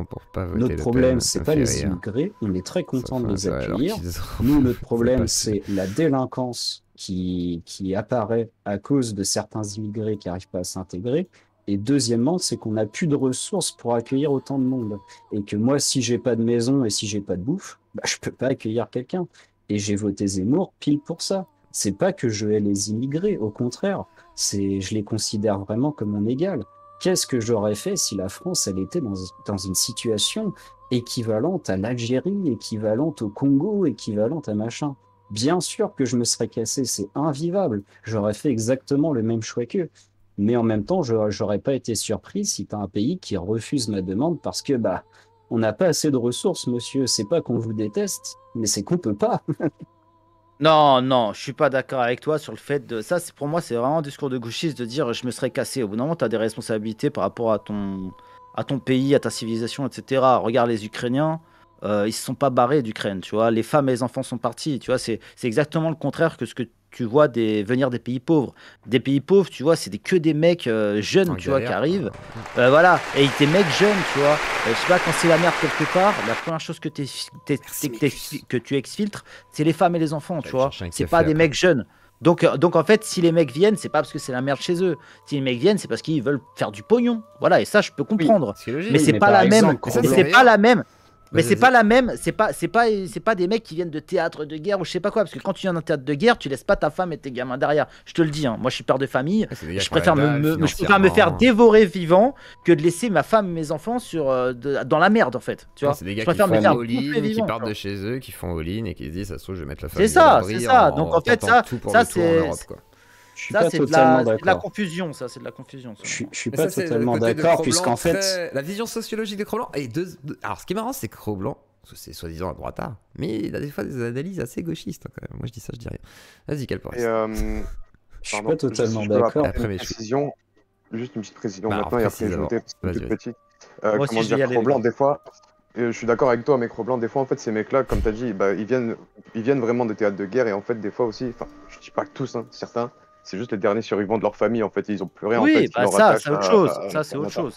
Notre problème, c'est pas les immigrés. On est très content de les accueillir. Nous, notre problème, c'est la délinquance qui apparaît à cause de certains immigrés qui n'arrivent pas à s'intégrer. Et deuxièmement, c'est qu'on n'a plus de ressources pour accueillir autant de monde. Et que moi, si j'ai pas de maison et si j'ai pas de bouffe, je peux pas accueillir quelqu'un. Et j'ai voté Zemmour pile pour ça. C'est pas que je hais les immigrés, au contraire. Je les considère vraiment comme mon égal. Qu'est-ce que j'aurais fait si la France, elle était dans une situation équivalente à l'Algérie, équivalente au Congo, équivalente à machin? Bien sûr que je me serais cassé, c'est invivable. J'aurais fait exactement le même choix qu'eux. Mais en même temps, j'aurais pas été surpris si tu as un pays qui refuse ma demande parce que on n'a pas assez de ressources, monsieur. C'est pas qu'on vous déteste, mais c'est qu'on peut pas.
Non, je suis pas d'accord avec toi sur le fait de ça. Pour moi, c'est vraiment un discours de gauchiste de dire je me serais cassé. Au bout d'un moment, tu as des responsabilités par rapport à ton pays, à ta civilisation, etc. Regarde les Ukrainiens. Ils se sont pas barrés d'Ukraine, tu vois. Les femmes et les enfants sont partis, tu vois. C'est exactement le contraire que ce que tu vois venir des pays pauvres. Des pays pauvres, tu vois, c'est que des mecs jeunes, tu vois, qui arrivent. Voilà, et des mecs jeunes, tu vois. Je sais pas, quand c'est la merde quelque part, la première chose que tu exfiltres, c'est les femmes et les enfants, tu vois. C'est pas des mecs jeunes. Donc en fait, si les mecs viennent, c'est pas parce que c'est la merde chez eux. Si les mecs viennent, c'est parce qu'ils veulent faire du pognon. Voilà, et ça, je peux comprendre.
Oui,
mais c'est pas la même. C'est pas la même. Mais c'est pas la même, c'est pas des mecs qui viennent de théâtre de guerre ou je sais pas quoi, parce que quand tu viens d'un théâtre de guerre, tu laisses pas ta femme et tes gamins derrière. Je te le dis, hein. Moi je suis père de famille, je préfère me faire dévorer vivant que de laisser ma femme et mes enfants dans la merde en fait. Tu vois,
c'est des gars qui font all-in, qui partent de chez eux, qui font all-in et qui se disent ça se trouve je vais mettre la famille.
C'est ça. Donc en fait ça c'est
Ça, c'est de
la confusion, ça, c'est de la confusion.
Je suis pas totalement d'accord, puisqu'en fait...
La vision sociologique de Cro-Blanc... Alors, ce qui est marrant, c'est que Cro-Blanc, c'est soi-disant un droitard, mais il a des fois des analyses assez gauchistes, quand même. Moi, je dis ça, je dis rien. Vas-y, quel point.
Je suis pas totalement d'accord.
Juste une petite précision maintenant, et après je vais parce que toute petite.
Comment
dire, Cro-Blanc, des fois... je suis d'accord avec toi, Microblanc. Des fois, en fait, ces mecs-là, comme tu as dit, bah, ils viennent vraiment des théâtres de guerre. Et en fait, des fois aussi, enfin, je dis pas que tous, hein, certains, c'est juste les derniers survivants de leur famille. En fait, ils ont plus rien. En fait,
Oui,
qui
bah
leur
ça,
rattache
c'est autre
à-
chose.
à-
Ça, c'est
à
autre
Nathan.
chose.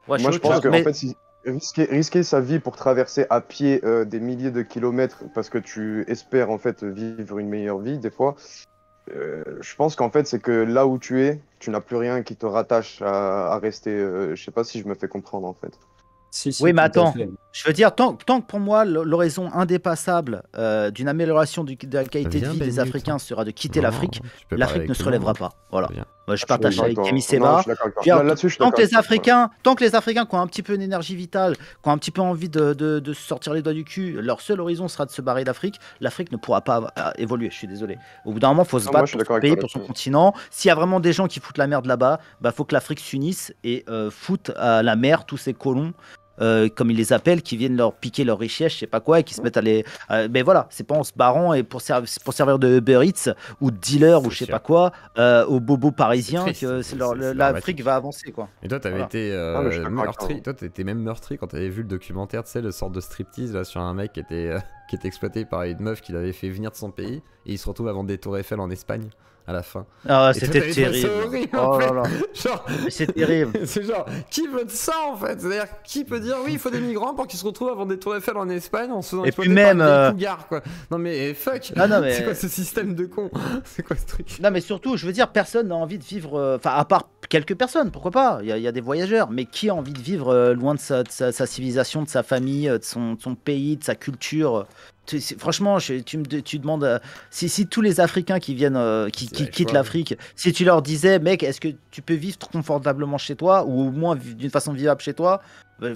Ouais,
Moi,
c'est
je
autre
pense
chose.
que, en
Mais
fait, risquer sa vie pour traverser à pied des milliers de kilomètres parce que tu espères, en fait, vivre une meilleure vie, des fois, je pense qu'en fait, c'est que là où tu es, tu n'as plus rien qui te rattache à rester. Je sais pas si je me fais comprendre, en fait.
Si, si,
oui, mais
tout à
attends,
fait.
je veux dire, tant que pour moi, l'horaison indépassable d'une amélioration de la qualité de
Viens,
vie
Ben
des
Mute.
Africains sera de quitter
Non,
l'Afrique,
tu peux parler
l'Afrique
avec
ne
tout
se
le monde.
relèvera pas. Voilà.
Viens.
Moi, je
Je suis
partage ça
d'accord
avec
avec
Kémy
toi. Non, je
Seba.
suis d'accord avec toi.
Je veux dire,
Là-dessus, je suis
tant
d'accord
que les
avec toi.
Africains, qui ont un petit peu d'énergie vitale, qui ont un petit peu envie de se sortir les doigts du cul, leur seul horizon sera de se barrer d'Afrique, l'Afrique ne pourra pas évoluer, je suis désolé. Au bout d'un moment, il faut se
Non, moi,
battre
je suis
pour
d'accord
son
avec
pays,
toi
pour son
là-dessus.
continent. S'il y a vraiment des gens qui foutent la merde là-bas, bah faut que l'Afrique s'unisse et foute à la mer tous ces colons. Comme ils les appellent, qui viennent leur piquer leur richesse, je sais pas quoi, et qui se mettent à les. Mais voilà, c'est pas en se barrant et pour servir de Uber Eats ou de dealer ou
C'est
je sais
sûr.
pas quoi aux bobos parisiens
triste,
que
c'est
l'Afrique
dramatique.
va avancer quoi.
Et toi, t'avais
Voilà.
été
Ah, mais je suis d'accord avec
meurtri.
toi.
Toi, t'étais même meurtri quand t'avais vu le documentaire, tu sais, le sort de striptease là sur un mec qui était exploité par une meuf qu'il avait fait venir de son pays et il se retrouve à vendre des tours Eiffel en Espagne à la fin.
Ah,
Et toi,
c'était
t'avais trouvé ça
terrible.
horrible,
Oh
en fait.
là là,
Genre,
mais c'est terrible.
c'est genre, qui veut de ça en fait? C'est-à-dire, qui peut dire oui, il faut des migrants pour qu'ils se retrouvent à vendre des tours Eiffel en Espagne en se faisant
Et
exploiter
puis
par
même,
des cougars quoi? Non mais fuck!
Ah, non, mais-
C'est quoi ce système de con? C'est quoi ce truc?
Non mais surtout, je veux dire, personne n'a envie de vivre, enfin à part quelques personnes, pourquoi pas, il y a des voyageurs, mais qui a envie de vivre loin de sa civilisation, de sa famille, de son pays, de sa culture franchement, tu demandes si tous les Africains qui viennent, qui
C'est
quittent
choix.
l'Afrique, si tu leur disais, mec, est-ce que tu peux vivre confortablement chez toi ou au moins d'une façon vivable chez toi,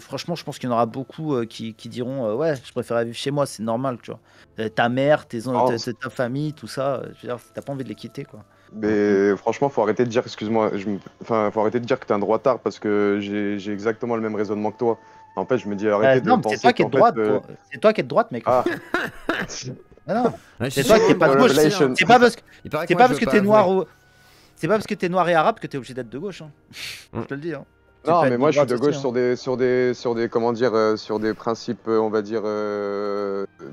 franchement, je pense qu'il y en aura beaucoup qui diront, ouais, je préfère vivre chez moi, c'est normal, tu vois. Ta mère,
Oh.
ta famille, tout ça, je veux dire, t'as pas envie de les quitter, quoi.
Mais franchement, faut arrêter de dire, excuse-moi, enfin, faut arrêter de dire que t'es un droitard parce que j'ai exactement le même raisonnement que toi. En fait, je me dis arrêtez de
Non, mais
penser
c'est toi qui es de
qu'en
droite,
fait,
c'est toi qui es de droite, mec.
Ah,
Ah non,
Ouais,
c'est
je
toi
suis
qui es
sûr,
pas de
moi,
gauche,
je sais,
relation.
hein.
c'est pas parce que
Il paraît que
c'est
moi,
pas
je
parce
veux
que t'es noir
avouer.
ou c'est pas parce que t'es noir et arabe que t'es obligé d'être de gauche, hein. Je te le dis, hein. Tu
non,
peux
mais
être
moi, je suis
droite
de gauche
aussi, hein.
sur des, comment dire, sur des principes, on va dire,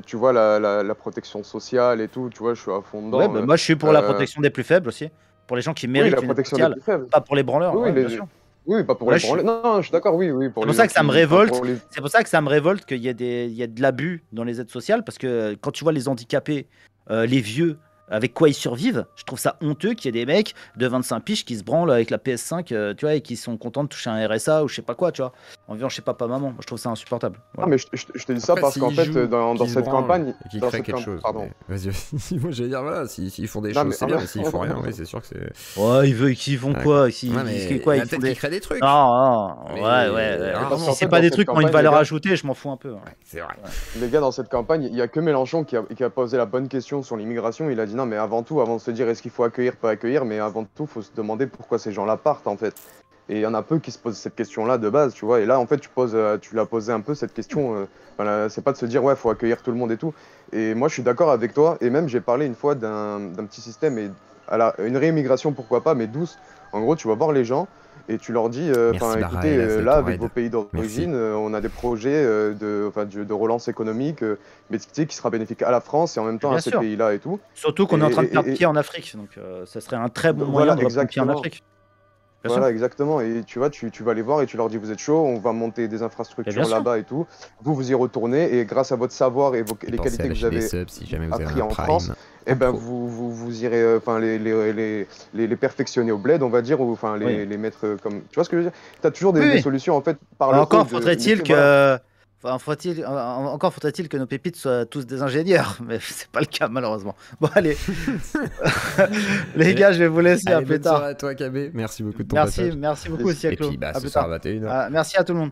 tu vois, la protection sociale et tout, tu vois, je suis à fond dedans.
Ouais, bah, moi je suis pour la
euh,
protection des plus faibles aussi, pour les gens qui
Oui,
méritent
la
une aide
protection des
sociale,
plus faibles.
pas pour les branleurs,
Oui,
ouais,
les-
bien sûr.
Oui, pas pour
Ouais,
les
je
branleurs. Non, je suis d'accord, oui, oui.
C'est pour ça que ça me révolte.
Pour les-
C'est pour ça que ça me révolte qu'il y ait de l'abus dans les aides sociales, parce que quand tu vois les handicapés, les vieux, avec quoi ils survivent, je trouve ça honteux qu'il y ait des mecs de 25 piges qui se branlent avec la PS5, tu vois, et qui sont contents de toucher un RSA ou je sais pas quoi, tu vois, en vivant chez papa maman. Moi, je trouve ça insupportable.
Ah,
Voilà.
mais je te dis ça
Après,
parce qu'en
s'ils
fait,
jouent,
dans
qu'ils se
cette
branlent
campagne,
et qu'ils
dans
créent
cette
quelque
camp-
chose.
pardon.
Mais vas-y, moi j'allais dire, voilà, s'ils font des
Non,
choses,
mais
c'est
en
bien,
vrai-
mais s'ils font rien, oui, c'est sûr que c'est.
Ouais, ils font quoi?
Ouais, mais
Quoi,
il y a
ils font
peut-être
des...
qu'ils créent des trucs.
Non, non,
Mais-
ouais.
Ah,
parce
Si
qu'en
c'est
fait,
pas
dans
des
cette
trucs qui ont une
campagne,
valeur
les gars-
ajoutée, je m'en fous un peu.
Ouais, c'est vrai.
Les gars, dans cette campagne, il y a que Mélenchon qui a posé la bonne question sur l'immigration. Il a dit non, mais avant tout, avant de se dire est-ce qu'il faut accueillir, pas accueillir, mais avant tout, il faut se demander pourquoi ces gens-là partent en fait. Et il y en a peu qui se posent cette question-là de base, tu vois. Et là, en fait, tu l'as posé un peu cette question. Voilà, c'est pas de se dire ouais, faut accueillir tout le monde et tout. Et moi, je suis d'accord avec toi. Et même, j'ai parlé une fois d'un petit système et une réimmigration, pourquoi pas, mais douce. En gros, tu vas voir les gens. Et tu leur dis,
Merci,
écoutez,
Bahrain,
là,
c'est
avec
ton
vos pays d'origine, on a des projets de relance économique, mais tu sais, qui sera bénéfique à la France et en même temps
Bien
à ces
sûr.
pays-là et tout.
Surtout qu'on est en train de
Et-
perdre
et-
pied en Afrique, donc ça serait un très bon
Voilà,
moyen de reprendre pied en
exactement.
Afrique. Bien
Voilà,
sûr.
exactement. Et tu vois, tu vas les voir et tu leur dis, vous êtes chaud, on va monter des
Mais
infrastructures
bien sûr.
là-bas et tout. Vous y retournez et grâce à votre savoir et les
Pensez
qualités
à
que vous
lâcher des
avez
subs si jamais vous avez
appris
un
en
Prime.
France, eh ben,
pro.
vous irez les perfectionner au bled, on va dire, ou enfin
Oui.
les mettre comme. Tu vois ce que je veux dire? Tu as toujours des,
Oui,
des
oui.
solutions en fait par le
Encore
haut de-
faudrait-il
mais voilà.
que. Encore faudrait-il que nos pépites soient tous des ingénieurs, mais c'est pas le cas malheureusement. Bon allez, les gars, je vais vous laisser, à
Allez,
plus
bonne soirée
tard.
à toi, KB. Merci beaucoup de ton passage.
Merci beaucoup
Et
Siaklo.
puis, bah,
À
ce
plus
soir
tard.
à 21h.
Merci à tout le monde.